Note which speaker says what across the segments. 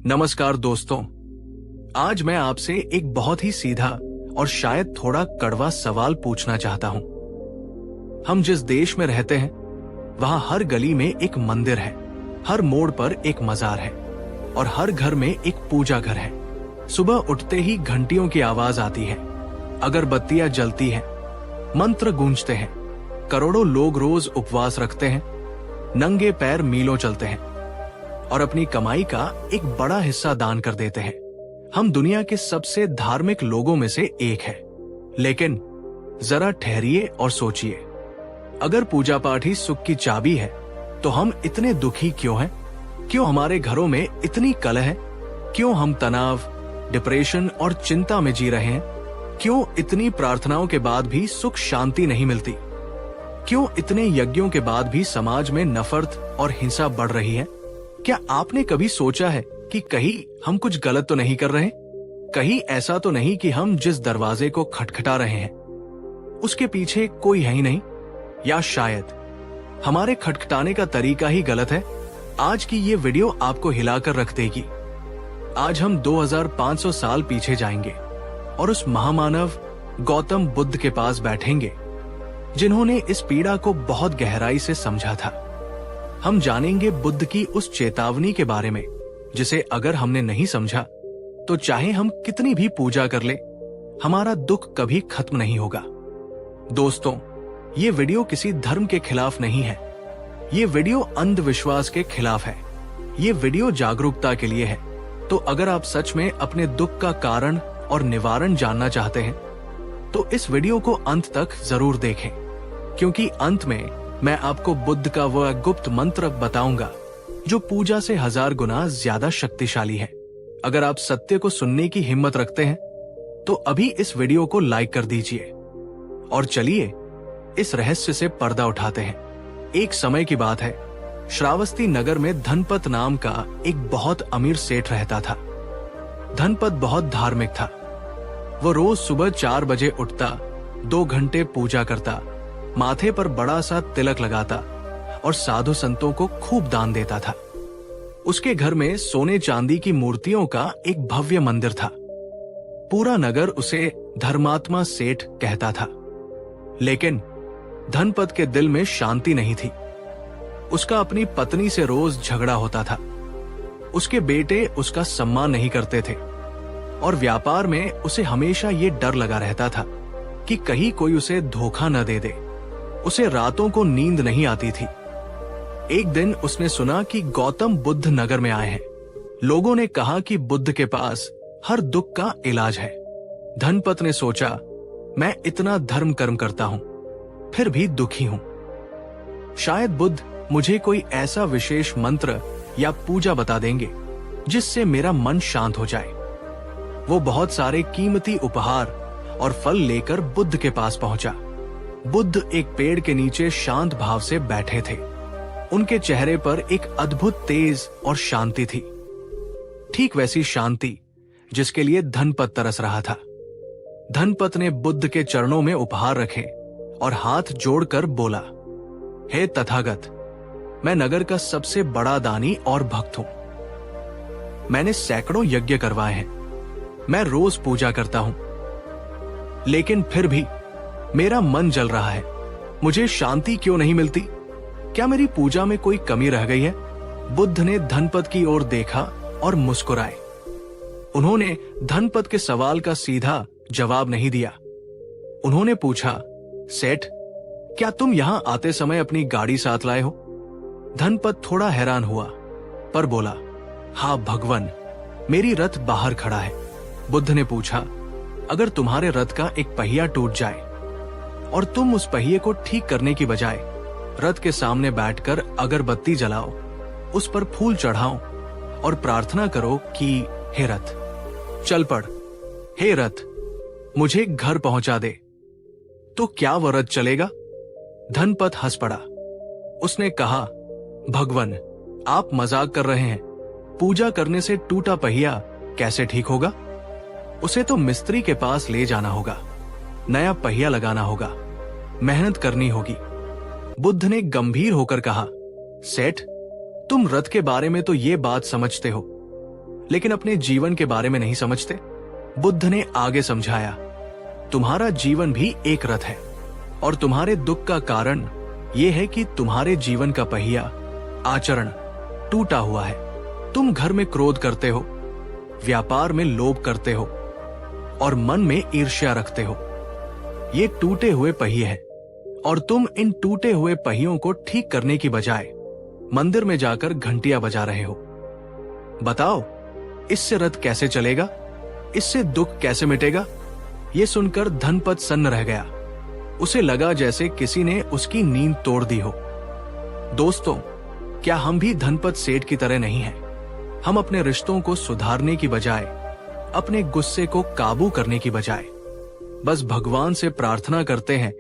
Speaker 1: नमस्कार दोस्तों, आज मैं आपसे एक बहुत ही सीधा और शायद थोड़ा कड़वा सवाल पूछना चाहता हूं। हम जिस देश में रहते हैं वहां हर गली में एक मंदिर है, हर मोड़ पर एक मजार है और हर घर में एक पूजा घर है। सुबह उठते ही घंटियों की आवाज आती है, अगरबत्तियां जलती हैं, मंत्र गूंजते हैं। करोड़ों लोग रोज उपवास रखते हैं, नंगे पैर मीलों चलते हैं और अपनी कमाई का एक बड़ा हिस्सा दान कर देते हैं। हम दुनिया के सबसे धार्मिक लोगों में से एक है। लेकिन जरा ठहरिए और सोचिए, अगर पूजा पाठ ही सुख की चाबी है तो हम इतने दुखी क्यों हैं? क्यों हमारे घरों में इतनी कलह है? क्यों हम तनाव, डिप्रेशन और चिंता में जी रहे हैं? क्यों इतनी प्रार्थनाओं के बाद भी सुख शांति नहीं मिलती? क्यों इतने यज्ञों के बाद भी समाज में नफरत और हिंसा बढ़ रही है? क्या आपने कभी सोचा है कि कहीं हम कुछ गलत तो नहीं कर रहे? कहीं ऐसा तो नहीं कि हम जिस दरवाजे को खटखटा रहे हैं उसके पीछे कोई है ही नहीं? या शायद हमारे खटखटाने का तरीका ही गलत है? आज की ये वीडियो आपको हिलाकर रख देगी। आज हम 2500 साल पीछे जाएंगे और उस महामानव गौतम बुद्ध के पास बैठेंगे जिन्होंने इस पीड़ा को बहुत गहराई से समझा था। हम जानेंगे बुद्ध की उस चेतावनी के बारे में जिसे अगर हमने नहीं समझा तो चाहे हम कितनी भी पूजा कर ले, हमारा दुख कभी खत्म नहीं होगा। दोस्तों, ये वीडियो किसी धर्म के खिलाफ नहीं है, ये वीडियो अंधविश्वास के खिलाफ है, ये वीडियो जागरूकता के लिए है। तो अगर आप सच में अपने दुख का कारण और निवारण जानना चाहते हैं तो इस वीडियो को अंत तक जरूर देखें, क्योंकि अंत में मैं आपको बुद्ध का वह गुप्त मंत्र बताऊंगा जो पूजा से 1000 गुना ज्यादा शक्तिशाली है। अगर आप सत्य को सुनने की हिम्मत रखते हैं तो अभी इस वीडियो को लाइक कर दीजिए और चलिए इस रहस्य से पर्दा उठाते हैं। एक समय की बात है, श्रावस्ती नगर में धनपत नाम का एक बहुत अमीर सेठ रहता था। धनपत बहुत धार्मिक था। वो रोज सुबह 4 बजे उठता, 2 घंटे पूजा करता, माथे पर बड़ा सा तिलक लगाता और साधु संतों को खूब दान देता था। उसके घर में सोने चांदी की मूर्तियों का एक भव्य मंदिर था। पूरा नगर उसे धर्मात्मा सेठ कहता था। लेकिन धनपत के दिल में शांति नहीं थी। उसका अपनी पत्नी से रोज झगड़ा होता था। उसके बेटे उसका सम्मान नहीं करते थे और व्यापार में उसे हमेशा ये डर लगा रहता था कि कहीं कोई उसे धोखा न दे दे। उसे रातों को नींद नहीं आती थी। एक दिन उसने सुना कि गौतम बुद्ध नगर में आए हैं। लोगों ने कहा कि बुद्ध के पास हर दुख का इलाज है। धनपत ने सोचा, मैं इतना धर्म कर्म करता हूं फिर भी दुखी हूं। शायद बुद्ध मुझे कोई ऐसा विशेष मंत्र या पूजा बता देंगे जिससे मेरा मन शांत हो जाए। वो बहुत सारे कीमती उपहार और फल लेकर बुद्ध के पास पहुंचा। बुद्ध एक पेड़ के नीचे शांत भाव से बैठे थे। उनके चेहरे पर एक अद्भुत तेज और शांति थी, ठीक वैसी शांति जिसके लिए धनपत तरस रहा था। धनपत ने बुद्ध के चरणों में उपहार रखे और हाथ जोड़कर बोला, हे तथागत, मैं नगर का सबसे बड़ा दानी और भक्त हूं। मैंने सैकड़ों यज्ञ करवाए हैं, मैं रोज पूजा करता हूं, लेकिन फिर भी मेरा मन जल रहा है। मुझे शांति क्यों नहीं मिलती? क्या मेरी पूजा में कोई कमी रह गई है? बुद्ध ने धनपत की ओर देखा और मुस्कुराए। उन्होंने धनपत के सवाल का सीधा जवाब नहीं दिया। उन्होंने पूछा, सेठ, क्या तुम यहां आते समय अपनी गाड़ी साथ लाए हो? धनपत थोड़ा हैरान हुआ पर बोला, हाँ भगवान, मेरी रथ बाहर खड़ा है। बुद्ध ने पूछा, अगर तुम्हारे रथ का एक पहिया टूट जाए और तुम उस पहिए को ठीक करने की बजाय रथ के सामने बैठकर अगरबत्ती जलाओ, उस पर फूल चढ़ाओ और प्रार्थना करो कि हे रथ चल पड़, हे रथ मुझे घर पहुंचा दे, तो क्या वह रथ चलेगा? धनपत हंस पड़ा। उसने कहा, भगवान, आप मजाक कर रहे हैं। पूजा करने से टूटा पहिया कैसे ठीक होगा? उसे तो मिस्त्री के पास ले जाना होगा, नया पहिया लगाना होगा, मेहनत करनी होगी। बुद्ध ने गंभीर होकर कहा, सेठ, तुम रथ के बारे में तो ये बात समझते हो, लेकिन अपने जीवन के बारे में नहीं समझते। बुद्ध ने आगे समझाया, तुम्हारा जीवन भी एक रथ है और तुम्हारे दुख का कारण यह है कि तुम्हारे जीवन का पहिया आचरण टूटा हुआ है। तुम घर में क्रोध करते हो, व्यापार में लोभ करते हो और मन में ईर्ष्या रखते हो। ये टूटे हुए पहिए हैं और तुम इन टूटे हुए पहियों को ठीक करने की बजाय मंदिर में जाकर घंटियां बजा रहे हो। बताओ, इससे रथ कैसे चलेगा? इससे दुख कैसे मिटेगा? ये सुनकर धनपत सन्न रह गया। उसे लगा जैसे किसी ने उसकी नींद तोड़ दी हो। दोस्तों, क्या हम भी धनपत सेठ की तरह नहीं हैं? हम अपने रिश्तों को सुधारने की बजाय, अपने गुस्से को काबू करने की बजाय बस भगवान से प्रार्थना करते हैं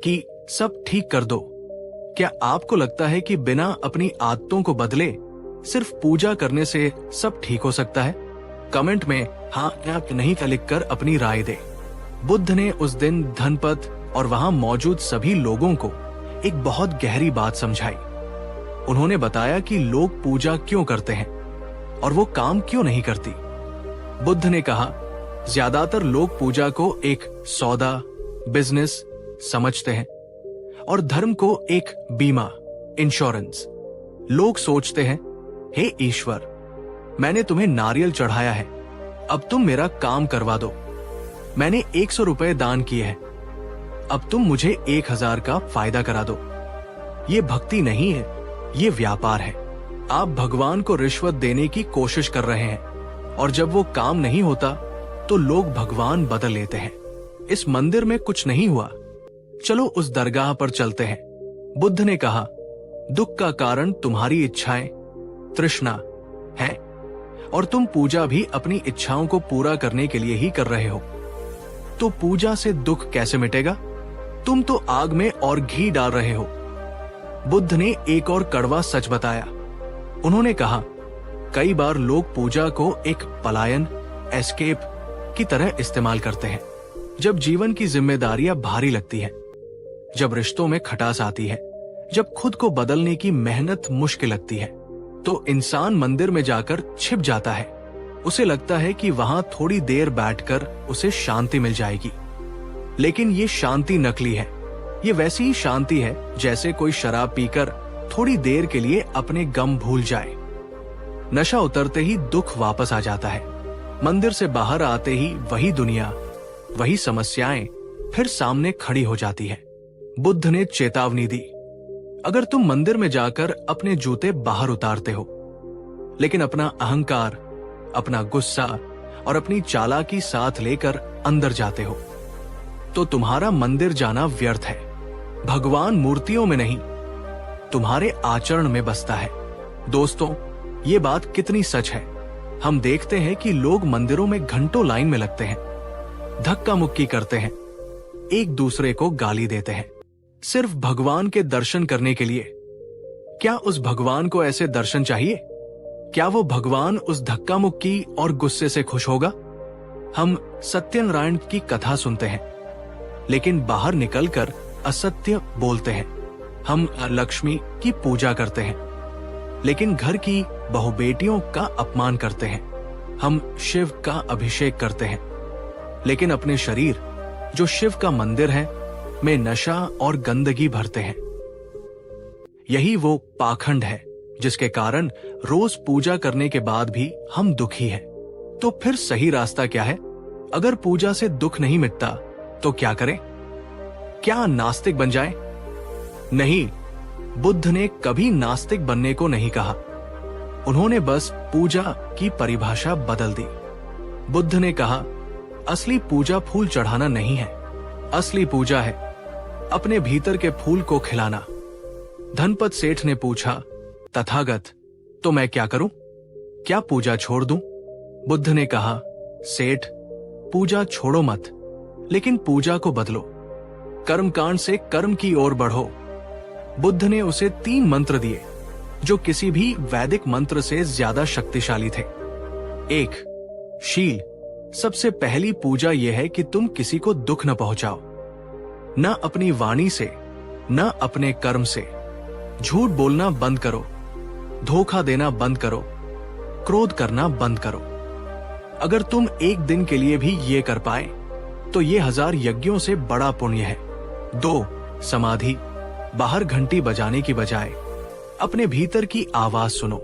Speaker 1: कि सब ठीक कर दो। क्या आपको लगता है कि बिना अपनी आदतों को बदले सिर्फ पूजा करने से सब ठीक हो सकता है? कमेंट में हाँ या नहीं का लिखकर अपनी राय दे। बुद्ध ने उस दिन धनपत और वहां मौजूद सभी लोगों को एक बहुत गहरी बात समझाई। उन्होंने बताया कि लोग पूजा क्यों करते हैं और वो काम क्यों नहीं करती। बुद्ध ने कहा, ज्यादातर लोग पूजा को एक सौदा, बिजनेस समझते हैं और धर्म को एक बीमा, इंश्योरेंस। लोग सोचते हैं, हे ईश्वर, मैंने तुम्हें नारियल चढ़ाया है, अब तुम मेरा काम करवा दो। मैंने 100 रुपए दान किए हैं, अब तुम मुझे 1000 का फायदा करा दो। ये भक्ति नहीं है, ये व्यापार है। आप भगवान को रिश्वत देने की कोशिश कर रहे हैं और जब वो काम नहीं होता तो लोग भगवान बदल लेते हैं। इस मंदिर में कुछ नहीं हुआ, चलो उस दरगाह पर चलते हैं। बुद्ध ने कहा, दुख का कारण तुम्हारी इच्छाएं, तृष्णा है और तुम पूजा भी अपनी इच्छाओं को पूरा करने के लिए ही कर रहे हो। तो पूजा से दुख कैसे मिटेगा? तुम तो आग में और घी डाल रहे हो। बुद्ध ने एक और कड़वा सच बताया। उन्होंने कहा, कई बार लोग पूजा को एक पलायन, एस्केप की तरह इस्तेमाल करते हैं। जब जीवन की जिम्मेदारियां भारी लगती हैं, जब रिश्तों में खटास आती है, जब खुद को बदलने की मेहनत मुश्किल लगती है, तो इंसान मंदिर में जाकर छिप जाता है। उसे लगता है कि वहां थोड़ी देर बैठकर उसे शांति मिल जाएगी, लेकिन ये शांति नकली है। ये वैसी ही शांति है जैसे कोई शराब पीकर थोड़ी देर के लिए अपने गम भूल जाए। नशा उतरते ही दुख वापस आ जाता है। मंदिर से बाहर आते ही वही दुनिया, वही समस्याएं फिर सामने खड़ी हो जाती है। बुद्ध ने चेतावनी दी, अगर तुम मंदिर में जाकर अपने जूते बाहर उतारते हो, लेकिन अपना अहंकार, अपना गुस्सा और अपनी चालाकी साथ लेकर अंदर जाते हो, तो तुम्हारा मंदिर जाना व्यर्थ है। भगवान मूर्तियों में नहीं, तुम्हारे आचरण में बसता है। दोस्तों, ये बात कितनी सच है। हम देखते हैं कि लोग मंदिरों में घंटों लाइन में लगते हैं, धक्का मुक्की करते हैं, एक दूसरे को गाली देते हैं, सिर्फ भगवान के दर्शन करने के लिए। क्या उस भगवान को ऐसे दर्शन चाहिए? क्या वो भगवान उस धक्का मुक्की और गुस्से से खुश होगा? हम सत्यनारायण की कथा सुनते हैं, लेकिन बाहर निकलकर असत्य बोलते हैं। हम लक्ष्मी की पूजा करते हैं, लेकिन घर की बहु बेटियों का अपमान करते हैं। हम शिव का अभिषेक करते हैं, लेकिन अपने शरीर, जो शिव का मंदिर है, में नशा और गंदगी भरते हैं। यही वो पाखंड है जिसके कारण रोज पूजा करने के बाद भी हम दुखी हैं। तो फिर सही रास्ता क्या है? अगर पूजा से दुख नहीं मिटता तो क्या करें? क्या नास्तिक बन जाएं? नहीं, बुद्ध ने कभी नास्तिक बनने को नहीं कहा। उन्होंने बस पूजा की परिभाषा बदल दी। बुद्ध ने कहा, असली पूजा फूल चढ़ाना नहीं है, असली पूजा है अपने भीतर के फूल को खिलाना। धनपत सेठ ने पूछा, तथागत, तो मैं क्या करूं? क्या पूजा छोड़ दूं? बुद्ध ने कहा, सेठ, पूजा छोड़ो मत, लेकिन पूजा को बदलो। कर्मकांड से कर्म की ओर बढ़ो। बुद्ध ने उसे 3 मंत्र दिए जो किसी भी वैदिक मंत्र से ज्यादा शक्तिशाली थे। 1. शील। सबसे पहली पूजा यह है कि तुम किसी को दुख न पहुंचाओ, न अपनी वाणी से, न अपने कर्म से। झूठ बोलना बंद करो, धोखा देना बंद करो, क्रोध करना बंद करो। अगर तुम एक दिन के लिए भी ये कर पाए तो ये 1000 यज्ञों से बड़ा पुण्य है। 2. समाधि। बाहर घंटी बजाने की बजाय अपने भीतर की आवाज सुनो।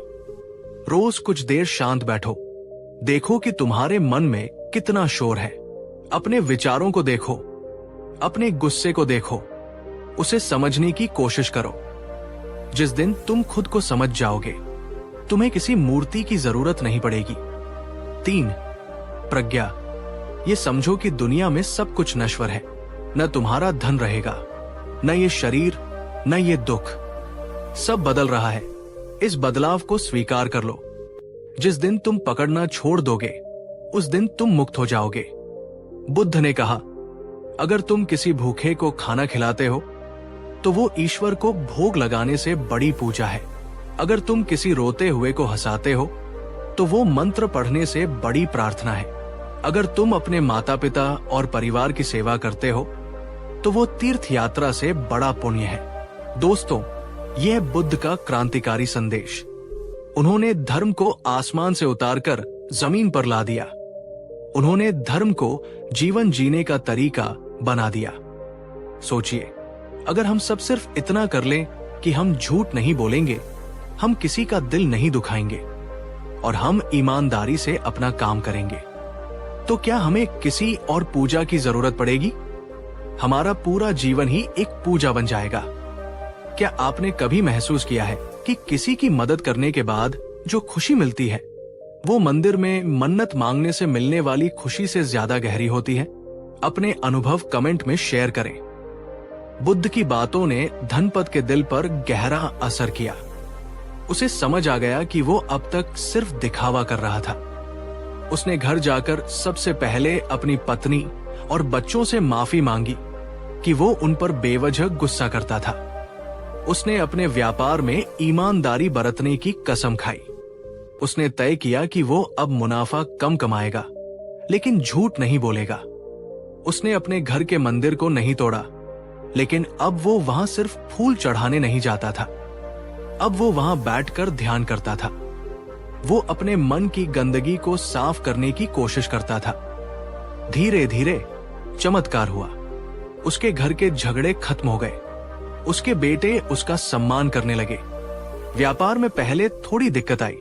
Speaker 1: रोज कुछ देर शांत बैठो, देखो कि तुम्हारे मन में कितना शोर है। अपने विचारों को देखो, अपने गुस्से को देखो, उसे समझने की कोशिश करो। जिस दिन तुम खुद को समझ जाओगे, तुम्हें किसी मूर्ति की जरूरत नहीं पड़ेगी। 3. प्रज्ञा। ये समझो कि दुनिया में सब कुछ नश्वर है। न तुम्हारा धन रहेगा, न ये शरीर, न ये दुख। सब बदल रहा है। इस बदलाव को स्वीकार कर लो। जिस दिन तुम पकड़ना छोड़ दोगे, उस दिन तुम मुक्त हो जाओगे। बुद्ध ने कहा, अगर तुम किसी भूखे को खाना खिलाते हो तो वो ईश्वर को भोग लगाने से बड़ी पूजा है। अगर तुम किसी रोते हुए को हंसाते हो तो वो मंत्र पढ़ने से बड़ी प्रार्थना है। अगर तुम अपने माता पिता और परिवार की सेवा करते हो तो वो तीर्थ यात्रा से बड़ा पुण्य है। दोस्तों, यह बुद्ध का क्रांतिकारी संदेश। उन्होंने धर्म को आसमान से उतारकर जमीन पर ला दिया। उन्होंने धर्म को जीवन जीने का तरीका बना दिया। सोचिए, अगर हम सब सिर्फ इतना कर लें कि हम झूठ नहीं बोलेंगे, हम किसी का दिल नहीं दुखाएंगे और हम ईमानदारी से अपना काम करेंगे, तो क्या हमें किसी और पूजा की जरूरत पड़ेगी? हमारा पूरा जीवन ही एक पूजा बन जाएगा। क्या आपने कभी महसूस किया है कि किसी की मदद करने के बाद जो खुशी मिलती है, वो मंदिर में मन्नत मांगने से मिलने वाली खुशी से ज्यादा गहरी होती है? अपने अनुभव कमेंट में शेयर करें। बुद्ध की बातों ने धनपत के दिल पर गहरा असर किया। उसे समझ आ गया कि वो अब तक सिर्फ दिखावा कर रहा था। उसने घर जाकर सबसे पहले अपनी पत्नी और बच्चों से माफी मांगी कि वो उन पर बेवजह गुस्सा करता था। उसने अपने व्यापार में ईमानदारी बरतने की कसम खाई। उसने तय किया कि वो अब मुनाफा कम कमाएगा, लेकिन झूठ नहीं बोलेगा। उसने अपने घर के मंदिर को नहीं तोड़ा, लेकिन अब वो वहां सिर्फ फूल चढ़ाने नहीं जाता था। अब वो वहां बैठकर ध्यान करता था। वो अपने मन की गंदगी को साफ करने की कोशिश करता था। धीरे धीरे चमत्कार हुआ। उसके घर के झगड़े खत्म हो गए। उसके बेटे उसका सम्मान करने लगे। व्यापार में पहले थोड़ी दिक्कत आई,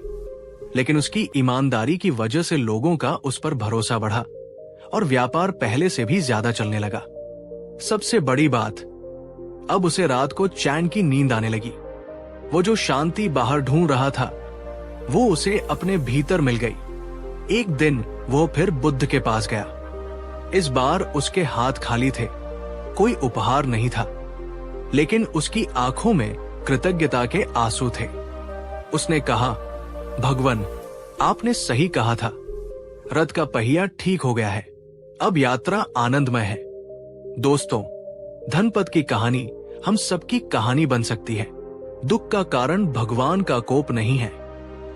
Speaker 1: लेकिन उसकी ईमानदारी की वजह से लोगों का उस पर भरोसा बढ़ा और व्यापार पहले से भी ज्यादा चलने लगा। सबसे बड़ी बात, अब उसे रात को चैन की नींद आने लगी। वो जो शांति बाहर ढूंढ रहा था, वो उसे अपने भीतर मिल गई। एक दिन वो फिर बुद्ध के पास गया। इस बार उसके हाथ खाली थे। कोई उपहार नहीं था, लेकिन उसकी आंखों में कृतज्ञता के आंसू थे। उसने कहा, भगवान, आपने सही कहा था। रथ का पहिया ठीक हो गया है। अब यात्रा आनंदमय है। दोस्तों, धनपत की कहानी हम सबकी कहानी बन सकती है। दुख का कारण भगवान का कोप नहीं है।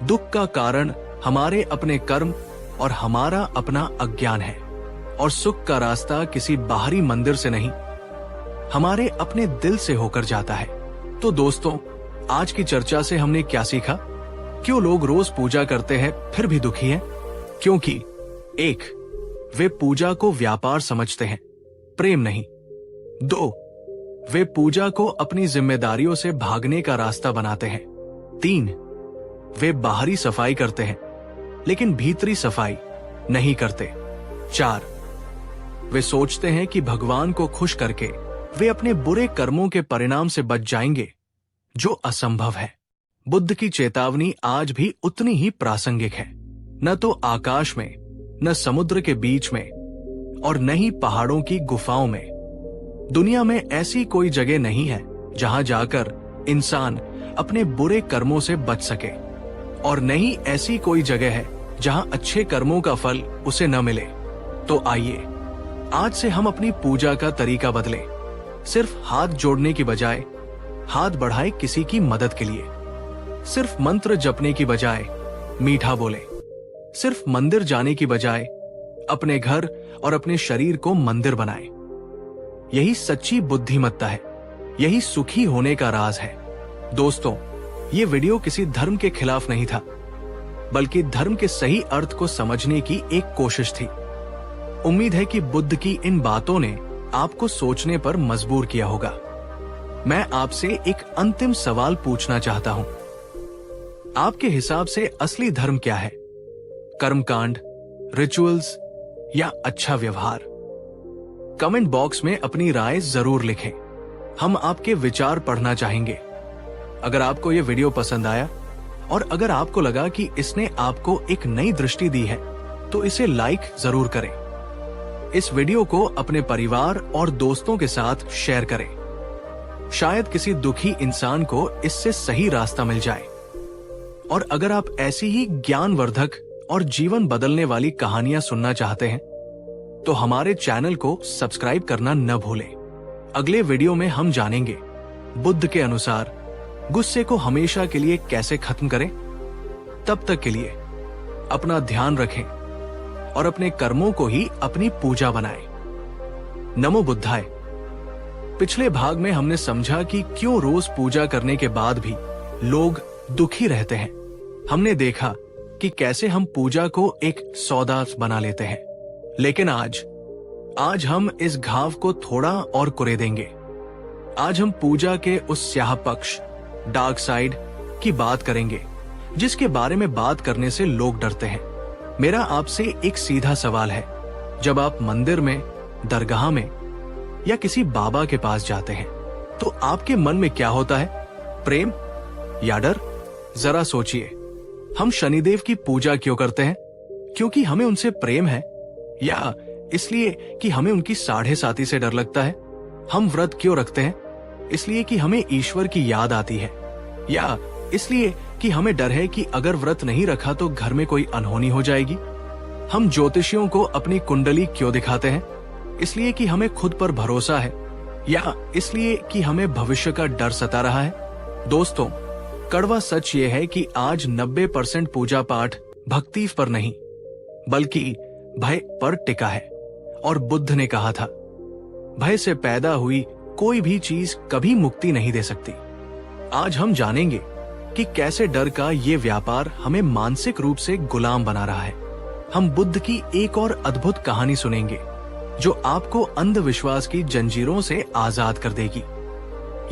Speaker 1: दुख का कारण हमारे अपने कर्म और हमारा अपना अज्ञान है। और सुख का रास्ता किसी बाहरी मंदिर से नहीं, हमारे अपने दिल से होकर जाता है। तो दोस्तों, आज की चर्चा से हमने क्या सीखा? क्यों लोग रोज पूजा करते हैं फिर भी दुखी हैं? क्योंकि 1. वे पूजा को व्यापार समझते हैं, प्रेम नहीं। 2. वे पूजा को अपनी जिम्मेदारियों से भागने का रास्ता बनाते हैं। 3. वे बाहरी सफाई करते हैं, लेकिन भीतरी सफाई नहीं करते। 4. वे सोचते हैं कि भगवान को खुश करके वे अपने बुरे कर्मों के परिणाम से बच जाएंगे, जो असंभव है। बुद्ध की चेतावनी आज भी उतनी ही प्रासंगिक है। न तो आकाश में, न समुद्र के बीच में, और न ही पहाड़ों की गुफाओं में। दुनिया में ऐसी कोई जगह नहीं है जहां जाकर इंसान अपने बुरे कर्मों से बच सके, और न ही ऐसी कोई जगह है जहां अच्छे कर्मों का फल उसे न मिले। तो आइए, आज से हम अपनी पूजा का तरीका बदलें। सिर्फ हाथ जोड़ने की बजाय हाथ बढ़ाए किसी की मदद के लिए। सिर्फ मंत्र जपने की बजाय मीठा बोले। सिर्फ मंदिर जाने की बजाय अपने घर और अपने शरीर को मंदिर बनाए। यही सच्ची बुद्धिमत्ता है। यही सुखी होने का राज है। दोस्तों, ये वीडियो किसी धर्म के खिलाफ नहीं था। बल्कि धर्म के सही अर्थ को समझने की एक कोशिश थी। उम्मीद है कि बुद्ध की इन बातों ने आपको सोचने पर मजबूर किया होगा। मैं आपसे एक अंतिम सवाल पूछना चाहता हूं। आपके हिसाब से असली धर्म क्या है? कर्मकांड, रिचुअल्स या अच्छा व्यवहार? कमेंट बॉक्स में अपनी राय जरूर लिखें। हम आपके विचार पढ़ना चाहेंगे। अगर आपको यह वीडियो पसंद आया और अगर आपको लगा कि इसने आपको एक नई दृष्टि दी है, तो इसे लाइक जरूर करें। इस वीडियो को अपने परिवार और दोस्तों के साथ शेयर करें। शायद किसी दुखी इंसान को इससे सही रास्ता मिल जाए। और अगर आप ऐसी ही ज्ञानवर्धक और जीवन बदलने वाली कहानियां सुनना चाहते हैं, तो हमारे चैनल को सब्सक्राइब करना न भूलें। अगले वीडियो में हम जानेंगे बुद्ध के अनुसार गुस्से को हमेशा के लिए कैसे खत्म करें। तब तक के लिए अपना ध्यान रखें और अपने कर्मों को ही अपनी पूजा बनाएं। नमो बुद्धाय। पिछले भाग में हमने समझा कि क्यों रोज पूजा करने के बाद भी लोग दुखी रहते हैं। हमने देखा कि कैसे हम पूजा को एक सौदा बना लेते हैं। लेकिन आज हम इस घाव को थोड़ा और कुरे देंगे। आज हम पूजा के उस स्याह पक्ष, डार्क साइड की बात करेंगे, जिसके बारे में बात करने से लोग डरते हैं। मेरा आपसे एक सीधा सवाल है, जब आप मंदिर में, दरगाह में या किसी बाबा के पास जाते हैं, तो आपके मन में क्या होता है? प्रेम या डर? जरा सोचिए। हम शनिदेव की पूजा क्यों करते हैं? क्योंकि हमें उनसे प्रेम है, या इसलिए कि हमें उनकी साढ़े साती से डर लगता है? हम व्रत क्यों रखते हैं? इसलिए कि हमें ईश्वर की याद आती है, या इसलिए कि हमें डर है कि अगर व्रत नहीं रखा तो घर में कोई अनहोनी हो जाएगी? हम ज्योतिषियों को अपनी कुंडली क्यों दिखाते हैं? इसलिए कि हमें खुद पर भरोसा है, या इसलिए कि हमें भविष्य का डर सता रहा है? दोस्तों, कड़वा सच ये है कि आज 90% पूजा पाठ भक्ति पर नहीं, बल्कि भय पर टिका है। और बुद्ध ने कहा था, भय से पैदा हुई कोई भी चीज कभी मुक्ति नहीं दे सकती। आज हम जानेंगे कि कैसे डर का ये व्यापार हमें मानसिक रूप से गुलाम बना रहा है। हम बुद्ध की एक और अद्भुत कहानी सुनेंगे, जो आपको अंधविश्वास की जंजीरों से आजाद कर देगी।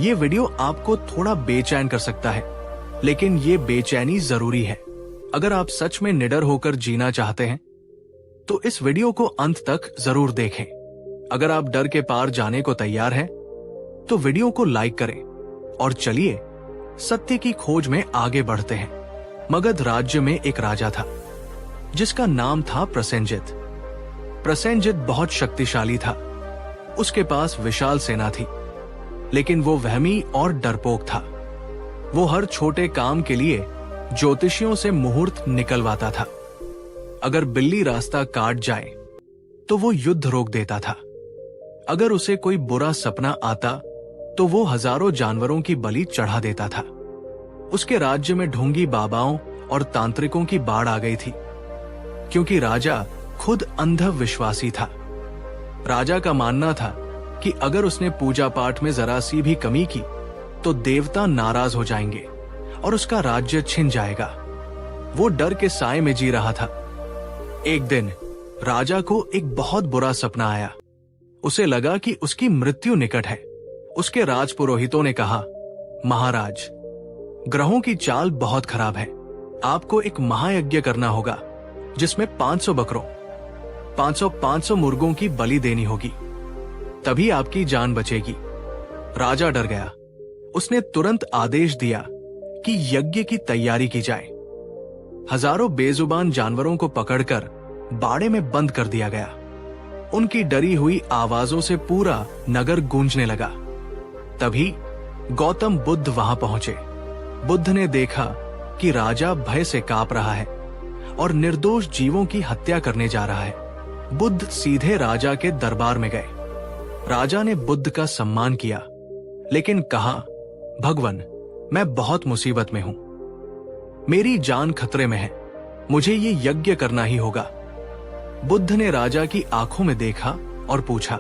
Speaker 1: ये वीडियो आपको थोड़ा बेचैन कर सकता है, लेकिन ये बेचैनी जरूरी है। अगर आप सच में निडर होकर जीना चाहते हैं, तो इस वीडियो को अंत तक जरूर देखें। अगर आप डर के पार जाने को तैयार हैं, तो वीडियो को लाइक करें और चलिए सत्य की खोज में आगे बढ़ते हैं। मगध राज्य में एक राजा था, जिसका नाम था प्रसेनजित। प्रसेनजित बहुत शक्तिशाली था। उसके पास विशाल सेना थी, लेकिन वो वहमी और डरपोक था। वो हर छोटे काम के लिए ज्योतिषियों से मुहूर्त निकलवाता था। अगर बिल्ली रास्ता काट जाए तो वो युद्ध रोक देता था। अगर उसे कोई बुरा सपना आता तो वो हजारों जानवरों की बलि चढ़ा देता था। उसके राज्य में ढोंगी बाबाओं और तांत्रिकों की बाढ़ आ गई थी, क्योंकि राजा खुद अंधविश्वासी था। राजा का मानना था कि अगर उसने पूजा पाठ में जरा सी भी कमी की तो देवता नाराज हो जाएंगे और उसका राज्य छिन जाएगा। वो डर के साए में जी रहा था। एक दिन राजा को एक बहुत बुरा सपना आया। उसे लगा कि उसकी मृत्यु निकट है। उसके राजपुरोहितों ने कहा, महाराज, ग्रहों की चाल बहुत खराब है। आपको एक महायज्ञ करना होगा, जिसमें 500 बकरों, 500 मुर्गों की बलि देनी होगी, तभी आपकी जान बचेगी। राजा डर गया। उसने तुरंत आदेश दिया कि यज्ञ की तैयारी की जाए। हजारों बेजुबान जानवरों को पकड़कर बाड़े में बंद कर दिया गया। उनकी डरी हुई आवाजों से पूरा नगर गूंजने लगा। तभी गौतम बुद्ध वहां पहुंचे। बुद्ध ने देखा कि राजा भय से कांप रहा है और निर्दोष जीवों की हत्या करने जा रहा है। बुद्ध सीधे राजा के दरबार में गए। राजा ने बुद्ध का सम्मान किया, लेकिन कहा, भगवान, मैं बहुत मुसीबत में हूं। मेरी जान खतरे में है। मुझे ये यज्ञ करना ही होगा। बुद्ध ने राजा की आंखों में देखा और पूछा,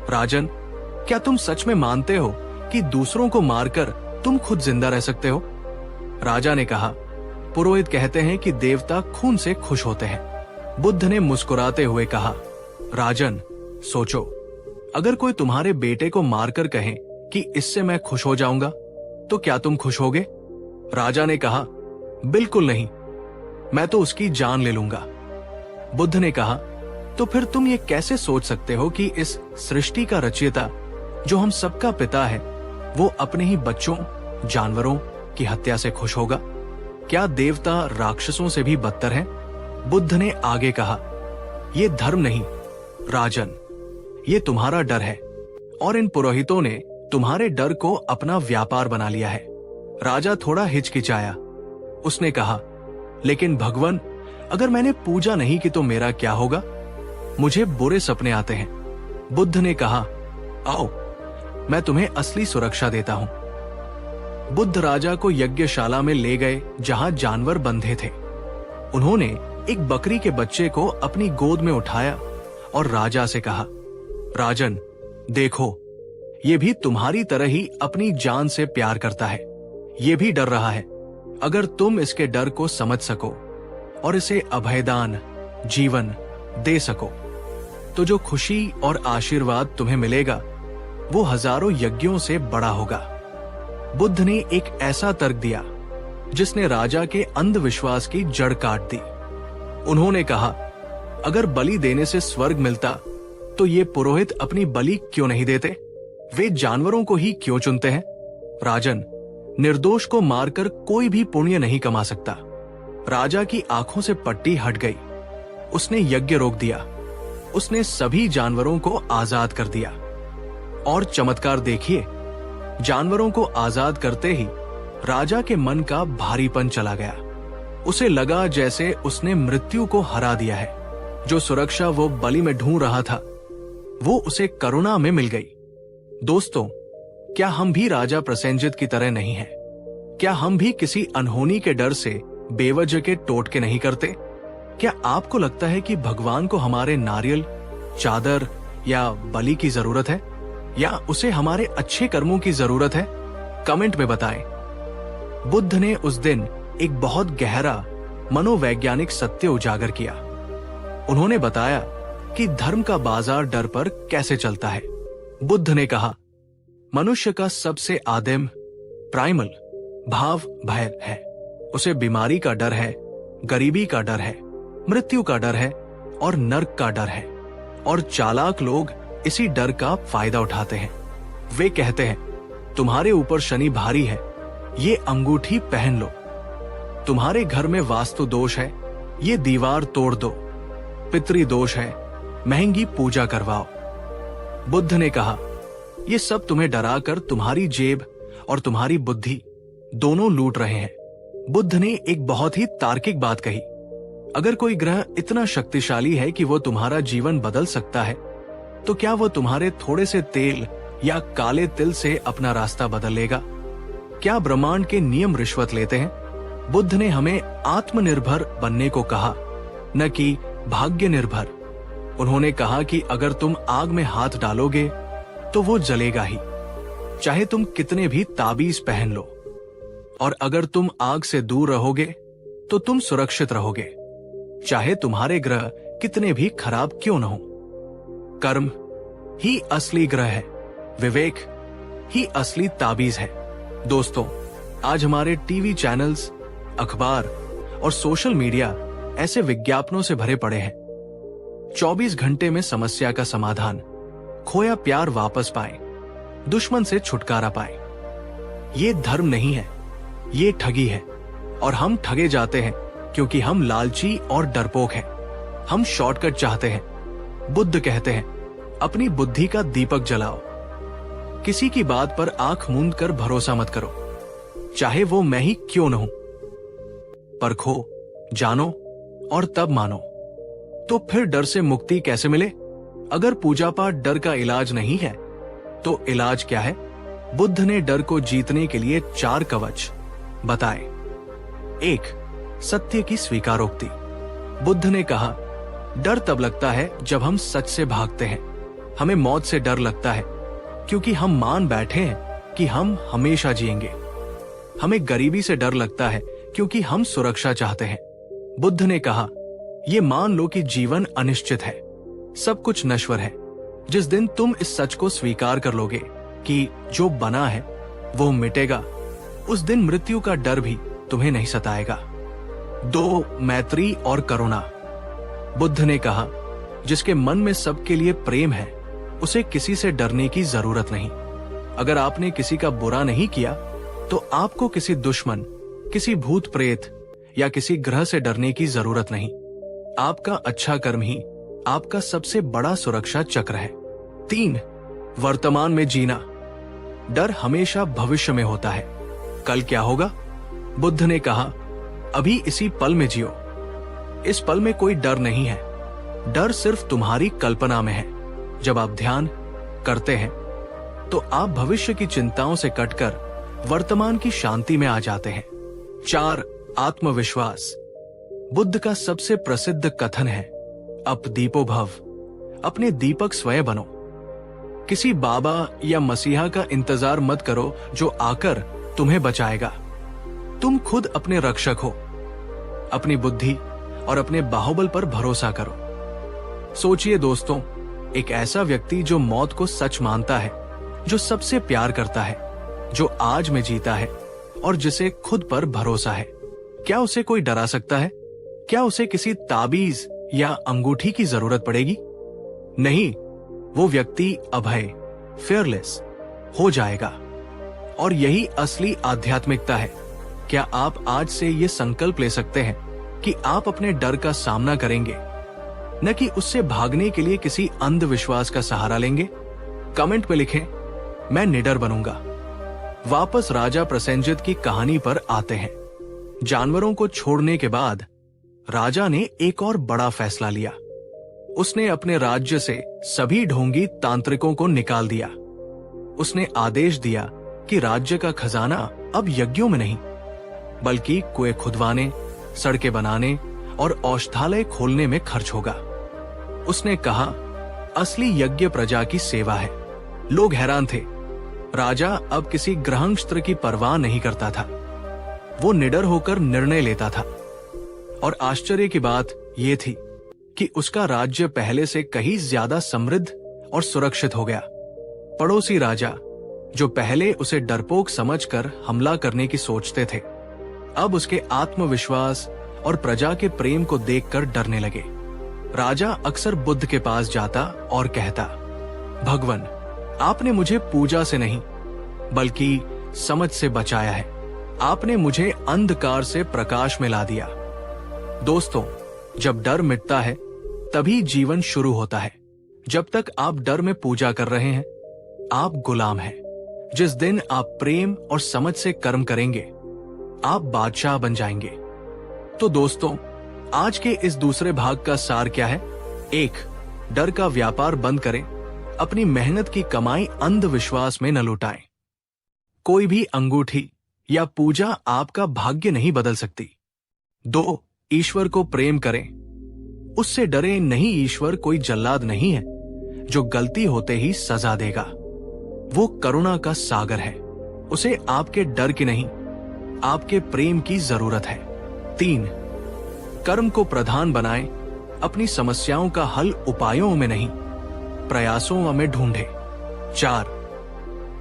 Speaker 1: राजन, क्या तुम सच में मानते हो कि दूसरों को मारकर तुम खुद जिंदा रह सकते हो? राजा ने कहा, पुरोहित कहते हैं कि देवता खून से खुश होते हैं। बुद्ध ने मुस्कुराते हुए कहा, राजन, सोचो, अगर कोई तुम्हारे बेटे को मारकर कहे कि इससे मैं खुश हो जाऊंगा, तो क्या तुम खुश होगे? राजा ने कहा, बिल्कुल नहीं, मैं तो उसकी जान ले लूंगा। बुद्ध ने कहा, तो फिर तुम ये कैसे सोच सकते हो कि इस सृष्टि का रचयिता, जो हम सबका पिता है, वो अपने ही बच्चों, जानवरों की हत्या से खुश होगा? क्या देवता राक्षसों से भी बदतर हैं? बुद्ध ने आगे कहा, ये धर्म नहीं राजन, ये तुम्हारा डर है, और इन पुरोहितों ने तुम्हारे डर को अपना व्यापार बना लिया है। राजा थोड़ा हिचकिचाया। उसने कहा, लेकिन भगवान, अगर मैंने पूजा नहीं की तो मेरा क्या होगा? मुझे बुरे सपने आते हैं। बुद्ध ने कहा, आओ, मैं तुम्हें असली सुरक्षा देता हूं। बुद्ध राजा को यज्ञशाला में ले गए जहां जानवर बंधे थे। उन्होंने एक बकरी के बच्चे को अपनी गोद में उठाया और राजा से कहा, राजन, देखो, ये भी तुम्हारी तरह ही अपनी जान से प्यार करता है। ये भी डर रहा है। अगर तुम इसके डर को समझ सको और इसे अभयदान, जीवन दे सको, तो जो खुशी और आशीर्वाद तुम्हें मिलेगा वो हजारों यज्ञों से बड़ा होगा। बुद्ध ने एक ऐसा तर्क दिया जिसने राजा के अंधविश्वास की जड़ काट दी। उन्होंने कहा, अगर बलि देने से स्वर्ग मिलता तो ये पुरोहित अपनी बलि क्यों नहीं देते? वे जानवरों को ही क्यों चुनते हैं? राजन, निर्दोष को मारकर कोई भी पुण्य नहीं कमा सकता। राजा की आंखों से पट्टी हट गई। उसने यज्ञ रोक दिया। उसने सभी जानवरों को आजाद कर दिया। और चमत्कार देखिए, जानवरों को आजाद करते ही राजा के मन का भारीपन चला गया। उसे लगा जैसे उसने मृत्यु को हरा दिया है। जो सुरक्षा वो बलि में ढूंढ रहा था, वो उसे करुणा में मिल गई। दोस्तों, क्या हम भी राजा प्रसेनजित की तरह नहीं हैं? क्या हम भी किसी अनहोनी के डर से बेवजह के टोटके नहीं करते? क्या आपको लगता है कि भगवान को हमारे नारियल, चादर या बलि की जरूरत है, या उसे हमारे अच्छे कर्मों की जरूरत है? कमेंट में बताएं। बुद्ध ने उस दिन एक बहुत गहरा मनोवैज्ञानिक सत्य उजागर किया। उन्होंने बताया कि धर्म का बाजार डर पर कैसे चलता है। बुद्ध ने कहा, मनुष्य का सबसे आदिम, प्राइमल भाव भय है। उसे बीमारी का डर है, गरीबी का डर है, मृत्यु का डर है और नर्क का डर है। और चालाक लोग इसी डर का फायदा उठाते हैं। वे कहते हैं, तुम्हारे ऊपर शनि भारी है, ये अंगूठी पहन लो। तुम्हारे घर में वास्तु दोष है, ये दीवार तोड़ दो। पितृ दोष है, महंगी पूजा करवाओ। बुद्ध ने कहा, ये सब तुम्हें डराकर तुम्हारी जेब और तुम्हारी बुद्धि दोनों लूट रहे हैं। बुद्ध ने एक बहुत ही तार्किक बात कही। अगर कोई ग्रह इतना शक्तिशाली है कि वो तुम्हारा जीवन बदल सकता है, तो क्या वो तुम्हारे थोड़े से तेल या काले तिल से अपना रास्ता बदल लेगा? क्या ब्रह्मांड के नियम रिश्वत लेते हैं? बुद्ध ने हमें आत्मनिर्भर बनने को कहा, न कि भाग्य निर्भर। उन्होंने कहा कि अगर तुम आग में हाथ डालोगे तो वो जलेगा ही, चाहे तुम कितने भी ताबीज पहन लो। और अगर तुम आग से दूर रहोगे तो तुम सुरक्षित रहोगे, चाहे तुम्हारे ग्रह कितने भी खराब क्यों न हो। कर्म ही असली ग्रह है, विवेक ही असली ताबीज है। दोस्तों, आज हमारे टीवी चैनल्स, अखबार और सोशल मीडिया ऐसे विज्ञापनों से भरे पड़े हैं। 24 घंटे में समस्या का समाधान, खोया प्यार वापस पाए, दुश्मन से छुटकारा पाए। ये धर्म नहीं है, ये ठगी है। और हम ठगे जाते हैं क्योंकि हम लालची और डरपोक हैं। हम शॉर्टकट चाहते हैं। बुद्ध कहते हैं, अपनी बुद्धि का दीपक जलाओ। किसी की बात पर आंख मूंद कर भरोसा मत करो, चाहे वो मैं ही क्यों न हूं। परखो, जानो और तब मानो। तो फिर डर से मुक्ति कैसे मिले? अगर पूजा पाठ डर का इलाज नहीं है, तो इलाज क्या है? बुद्ध ने डर को जीतने के लिए 4 कवच बताए। 1. सत्य की स्वीकारोक्ति। बुद्ध ने कहा, डर तब लगता है जब हम सच से भागते हैं। हमें मौत से डर लगता है क्योंकि हम मान बैठे हैं कि हम हमेशा जिएंगे। हमें गरीबी से डर लगता है क्योंकि हम सुरक्षा चाहते हैं। बुद्ध ने कहा, ये मान लो कि जीवन अनिश्चित है, सब कुछ नश्वर है। जिस दिन तुम इस सच को स्वीकार कर लोगे कि जो बना है वो मिटेगा, उस दिन मृत्यु का डर भी तुम्हें नहीं सताएगा। 2. मैत्री और करुणा। बुद्ध ने कहा, जिसके मन में सबके लिए प्रेम है उसे किसी से डरने की जरूरत नहीं। अगर आपने किसी का बुरा नहीं किया तो आपको किसी दुश्मन, किसी भूत प्रेत या किसी ग्रह से डरने की जरूरत नहीं। आपका अच्छा कर्म ही आपका सबसे बड़ा सुरक्षा चक्र है। 3. वर्तमान में जीना। डर हमेशा भविष्य में होता है, कल क्या होगा। बुद्ध ने कहा, अभी इसी पल में जियो। इस पल में कोई डर नहीं है, डर सिर्फ तुम्हारी कल्पना में है। जब आप ध्यान करते हैं तो आप भविष्य की चिंताओं से कटकर वर्तमान की शांति में आ जाते हैं। 4. आत्मविश्वास। बुद्ध का सबसे प्रसिद्ध कथन है, अप दीपो भव, अपने दीपक स्वयं बनो। किसी बाबा या मसीहा का इंतजार मत करो जो आकर तुम्हें बचाएगा। तुम खुद अपने रक्षक हो। अपनी बुद्धि और अपने बाहुबल पर भरोसा करो। सोचिए दोस्तों, एक ऐसा व्यक्ति जो मौत को सच मानता है, जो सबसे प्यार करता है, जो आज में जीता है और जिसे खुद पर भरोसा है, क्या उसे कोई डरा सकता है? क्या उसे किसी ताबीज या अंगूठी की जरूरत पड़ेगी? नहीं, वो व्यक्ति अभय, फेयरलेस हो जाएगा। और यही असली आध्यात्मिकता है। क्या आप आज से ये संकल्प ले सकते हैं कि आप अपने डर का सामना करेंगे, न कि उससे भागने के लिए किसी अंधविश्वास का सहारा लेंगे? कमेंट में लिखें, मैं निडर बनूंगा। वापस राजा प्रसेनजित की कहानी पर आते हैं। जानवरों को छोड़ने के बाद राजा ने एक और बड़ा फैसला लिया। उसने अपने राज्य से सभी ढोंगी तांत्रिकों को निकाल दिया। उसने आदेश दिया कि राज्य का खजाना अब यज्ञों में नहीं, बल्कि कुएं खुदवाने, सड़कें बनाने और औषधालय खोलने में खर्च होगा। उसने कहा, असली यज्ञ प्रजा की सेवा है। लोग हैरान थे। राजा अब किसी ग्रहस्त्र की परवाह नहीं करता था। वो निडर होकर निर्णय लेता था। और आश्चर्य की बात यह थी कि उसका राज्य पहले से कहीं ज्यादा समृद्ध और सुरक्षित हो गया। पड़ोसी राजा, जो पहले उसे डरपोक समझकर हमला करने की सोचते थे, अब उसके आत्मविश्वास और प्रजा के प्रेम को देखकर डरने लगे। राजा अक्सर बुद्ध के पास जाता और कहता, भगवान, आपने मुझे पूजा से नहीं बल्कि समझ से बचाया है। आपने मुझे अंधकार से प्रकाश में ला दिया। दोस्तों, जब डर मिटता है तभी जीवन शुरू होता है। जब तक आप डर में पूजा कर रहे हैं, आप गुलाम हैं। जिस दिन आप प्रेम और समझ से कर्म करेंगे, आप बादशाह बन जाएंगे। तो दोस्तों, आज के इस दूसरे भाग का सार क्या है? 1. डर का व्यापार बंद करें। अपनी मेहनत की कमाई अंधविश्वास में न लुटाएं। कोई भी अंगूठी या पूजा आपका भाग्य नहीं बदल सकती। 2. ईश्वर को प्रेम करें। उससे डरे नहीं। ईश्वर कोई जल्लाद नहीं है जो गलती होते ही सजा देगा। वो करुणा का सागर है। उसे आपके डर की नहीं, आपके प्रेम की जरूरत है। 3. कर्म को प्रधान बनाएं। अपनी समस्याओं का हल उपायों में नहीं, प्रयासों में ढूंढें। 4.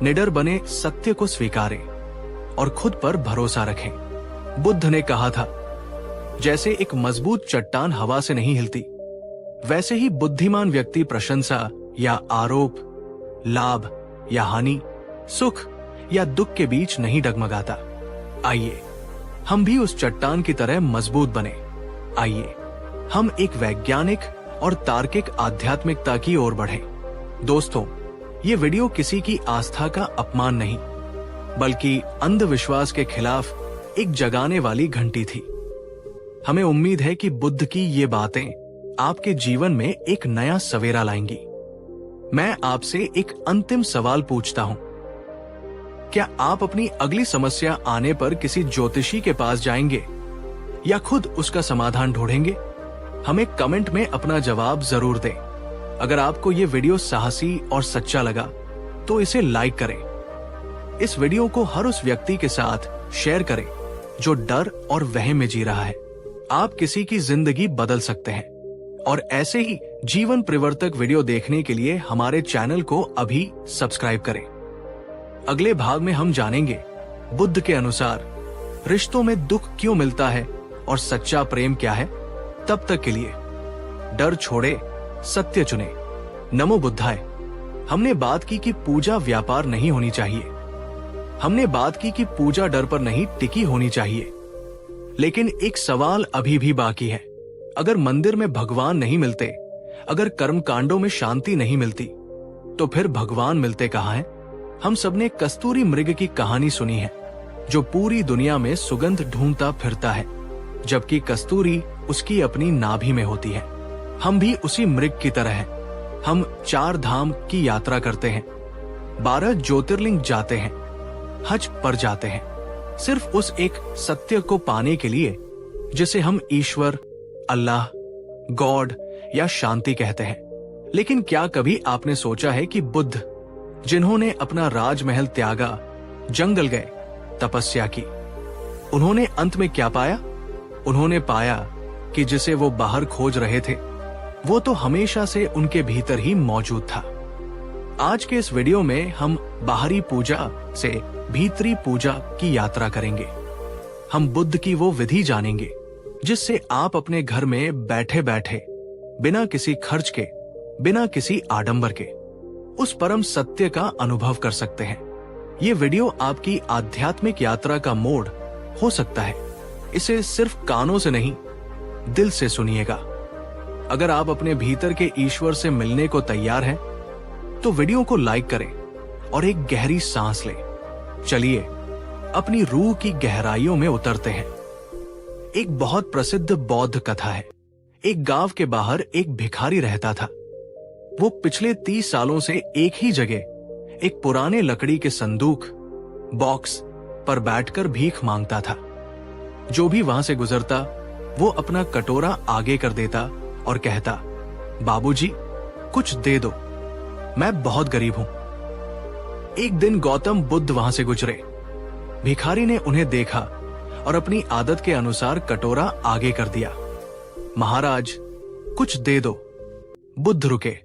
Speaker 1: निडर बने, सत्य को स्वीकारें और खुद पर भरोसा रखें। बुद्ध ने कहा था, जैसे एक मजबूत चट्टान हवा से नहीं हिलती, वैसे ही बुद्धिमान व्यक्ति प्रशंसा या आरोप, लाभ या हानि, सुख या दुख के बीच नहीं डगमगाता। आइए हम भी उस चट्टान की तरह मजबूत बने। आइए हम एक वैज्ञानिक और तार्किक आध्यात्मिकता की ओर बढ़ें। दोस्तों, ये वीडियो किसी की आस्था का अपमान नहीं, बल्कि अंधविश्वास के खिलाफ एक जगाने वाली घंटी थी। हमें उम्मीद है कि बुद्ध की ये बातें आपके जीवन में एक नया सवेरा लाएंगी। मैं आपसे एक अंतिम सवाल पूछता हूं, क्या आप अपनी अगली समस्या आने पर किसी ज्योतिषी के पास जाएंगे या खुद उसका समाधान ढूंढेंगे? हमें कमेंट में अपना जवाब जरूर दें। अगर आपको ये वीडियो साहसी और सच्चा लगा तो इसे लाइक करें। इस वीडियो को हर उस व्यक्ति के साथ शेयर करें जो डर और वहम में जी रहा है। आप किसी की जिंदगी बदल सकते हैं। और ऐसे ही जीवन परिवर्तक वीडियो देखने के लिए हमारे चैनल को अभी सब्सक्राइब करें। अगले भाग में हम जानेंगे बुद्ध के अनुसार रिश्तों में दुख क्यों मिलता है और सच्चा प्रेम क्या है। तब तक के लिए डर छोड़े, सत्य चुने। नमो बुद्धाय। हमने बात की कि पूजा व्यापार नहीं होनी चाहिए। हमने बात की कि पूजा डर पर नहीं टिकी होनी चाहिए। लेकिन एक सवाल अभी भी बाकी है। अगर मंदिर में भगवान नहीं मिलते, अगर कर्म कांडों में शांति नहीं मिलती, तो फिर भगवान मिलते कहाँ हैं? हम सबने कस्तूरी मृग की कहानी सुनी है, जो पूरी दुनिया में सुगंध ढूंढता फिरता है, जबकि कस्तूरी उसकी अपनी नाभि में होती है। हम भी उसी मृग की तरह हैं। हम 4 धाम की यात्रा करते हैं, 12 ज्योतिर्लिंग जाते हैं, हज पर जाते हैं, सिर्फ उस एक सत्य को पाने के लिए जिसे हम ईश्वर, अल्लाह, गॉड या शांति कहते हैं। लेकिन क्या कभी आपने सोचा है कि बुद्ध, जिन्होंने अपना राजमहल त्यागा, जंगल गए, तपस्या की, उन्होंने अंत में क्या पाया? उन्होंने पाया कि जिसे वो बाहर खोज रहे थे, वो तो हमेशा से उनके भीतर ही मौजूद था। आज के इस वीडियो में हम बाहरी पूजा से भीतरी पूजा की यात्रा करेंगे। हम बुद्ध की वो विधि जानेंगे जिससे आप अपने घर में बैठे बैठे, बिना किसी खर्च के, बिना किसी आडंबर के, उस परम सत्य का अनुभव कर सकते हैं। ये वीडियो आपकी आध्यात्मिक यात्रा का मोड़ हो सकता है। इसे सिर्फ कानों से नहीं, दिल से सुनिएगा। अगर आप अपने भीतर के ईश्वर से मिलने को तैयार हैं, तो वीडियो को लाइक करें और एक गहरी सांस लें। चलिए अपनी रूह की गहराइयों में उतरते हैं। एक बहुत प्रसिद्ध बौद्ध कथा है। एक गांव के बाहर एक भिखारी रहता था। वो पिछले 30 सालों से एक ही जगह, एक पुराने लकड़ी के संदूक, बॉक्स पर बैठकर भीख मांगता था। जो भी वहां से गुजरता, वो अपना कटोरा आगे कर देता और कहता, बाबूजी, कुछ दे दो, मैं बहुत गरीब हूं। एक दिन गौतम बुद्ध वहां से गुजरे। भिखारी ने उन्हें देखा और अपनी आदत के अनुसार कटोरा आगे कर दिया। महाराज, कुछ दे दो। बुद्ध रुके।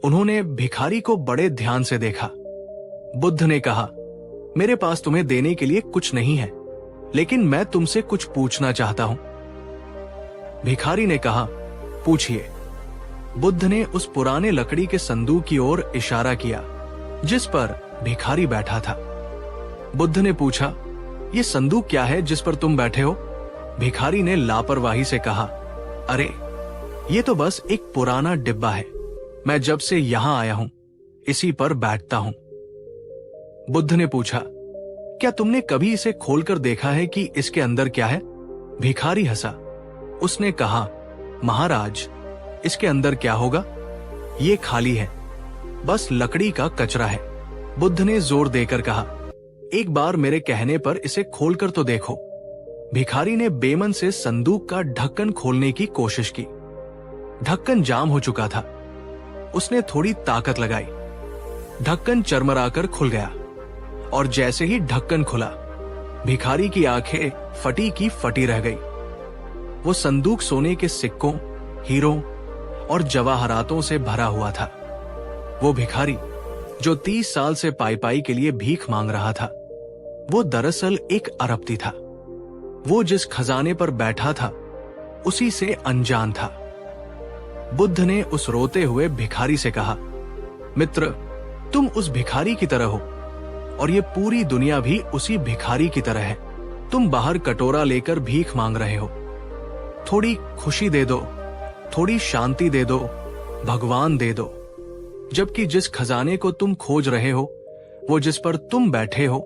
Speaker 1: उन्होंने भिखारी को बड़े ध्यान से देखा। बुद्ध ने कहा, मेरे पास तुम्हें देने के लिए कुछ नहीं है, लेकिन मैं तुमसे कुछ पूछना चाहता हूं। भिखारी ने कहा, पूछिए। बुद्ध ने उस पुराने लकड़ी के संदूक की ओर इशारा किया जिस पर भिखारी बैठा था। बुद्ध ने पूछा, ये संदूक क्या है जिस पर तुम बैठे हो? भिखारी ने लापरवाही से कहा, अरे ये तो बस एक पुराना डिब्बा है, मैं जब से यहां आया हूं इसी पर बैठता हूं। बुद्ध ने पूछा, क्या तुमने कभी इसे खोलकर देखा है कि इसके अंदर क्या है? भिखारी हंसा। उसने कहा, महाराज, इसके अंदर क्या होगा? ये खाली है, बस लकड़ी का कचरा है। बुद्ध ने जोर देकर कहा, एक बार मेरे कहने पर इसे खोलकर तो देखो। भिखारी ने बेमन से संदूक का ढक्कन खोलने की कोशिश की। ढक्कन जाम हो चुका था। उसने थोड़ी ताकत लगाई। ढक्कन चरमराकर खुल गया और जैसे ही ढक्कन खुला, भिखारी की आंखें फटी की फटी रह गई। वो संदूक सोने के सिक्कों, हीरों और जवाहरातों से भरा हुआ था। वो भिखारी जो 30 साल से पाई पाई के लिए भीख मांग रहा था, वो दरअसल एक अरबती था। वो जिस खजाने पर बैठा था, उसी से अनजान था। बुद्ध ने उस रोते हुए भिखारी से कहा, मित्र, तुम उस भिखारी की तरह हो और ये पूरी दुनिया भी उसी भिखारी की तरह है। तुम बाहर कटोरा लेकर भीख मांग रहे हो। थोड़ी खुशी दे दो, थोड़ी शांति दे दो, भगवान दे दो। जबकि जिस खजाने को तुम खोज रहे हो, वो जिस पर तुम बैठे हो,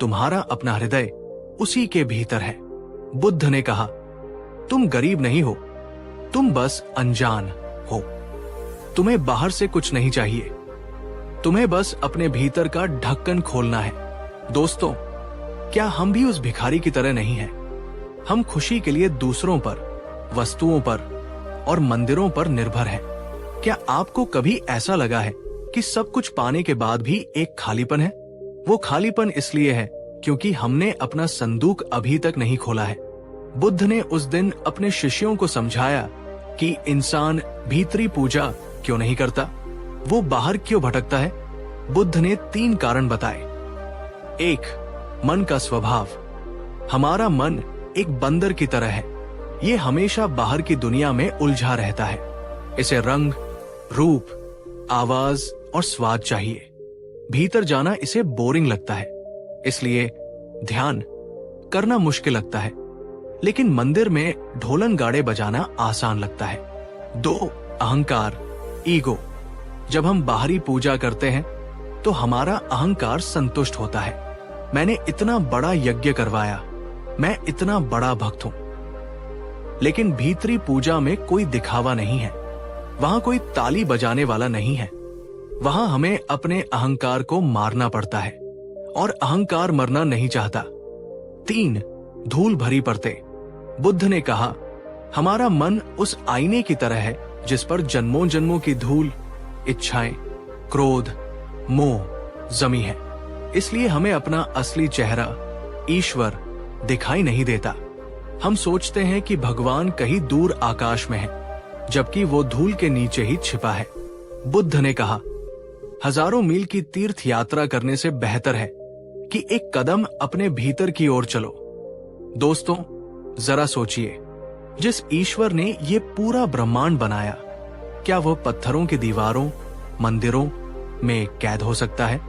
Speaker 1: तुम्हारा अपना हृदय उसी के भीतर है। बुद्ध ने कहा, तुम गरीब नहीं हो, तुम बस अनजान हो। तुम्हें बाहर से कुछ नहीं चाहिए, तुम्हें बस अपने भीतर का ढक्कन खोलना है। दोस्तों, क्या हम भी उस भिखारी की तरह नहीं हैं? हम खुशी के लिए दूसरों पर, वस्तुओं पर और मंदिरों पर निर्भर हैं। क्या आपको कभी ऐसा लगा है कि सब कुछ पाने के बाद भी एक खालीपन है? वो खालीपन इसलिए है क्योंकि हमने अपना संदूक अभी तक नहीं खोला है। बुद्ध ने उस दिन अपने शिष्यों को समझाया कि इंसान भीतरी पूजा क्यों नहीं करता, वो बाहर क्यों भटकता है। बुद्ध ने 3 कारण बताए। 1. मन का स्वभाव। हमारा मन एक बंदर की तरह है। ये हमेशा बाहर की दुनिया में उलझा रहता है। इसे रंग, रूप, आवाज और स्वाद चाहिए। भीतर जाना इसे बोरिंग लगता है, इसलिए ध्यान करना मुश्किल लगता है। लेकिन मंदिर में ढोलन गाड़े बजाना आसान लगता है। 2. अहंकार, ईगो। जब हम बाहरी पूजा करते हैं तो हमारा अहंकार संतुष्ट होता है। मैंने इतना बड़ा यज्ञ करवाया, मैं इतना बड़ा भक्त हूं। लेकिन भीतरी पूजा में कोई दिखावा नहीं है। वहां कोई ताली बजाने वाला नहीं है। वहां हमें अपने अहंकार को मारना पड़ता है, और अहंकार मरना नहीं चाहता। 3. धूल भरी परतें। बुद्ध ने कहा, हमारा मन उस आईने की तरह है जिस पर जन्मों जन्मों की धूल, इच्छाएं, क्रोध, मोह जमी है। इसलिए हमें अपना असली चेहरा, ईश्वर, दिखाई नहीं देता। हम सोचते हैं कि भगवान कहीं दूर आकाश में है, जबकि वो धूल के नीचे ही छिपा है। बुद्ध ने कहा, हजारों मील की तीर्थ यात्रा करने से बेहतर है कि एक कदम अपने भीतर की ओर चलो। दोस्तों, जरा सोचिए, जिस ईश्वर ने ये पूरा ब्रह्मांड बनाया, क्या वह पत्थरों की दीवारों, मंदिरों में कैद हो सकता है?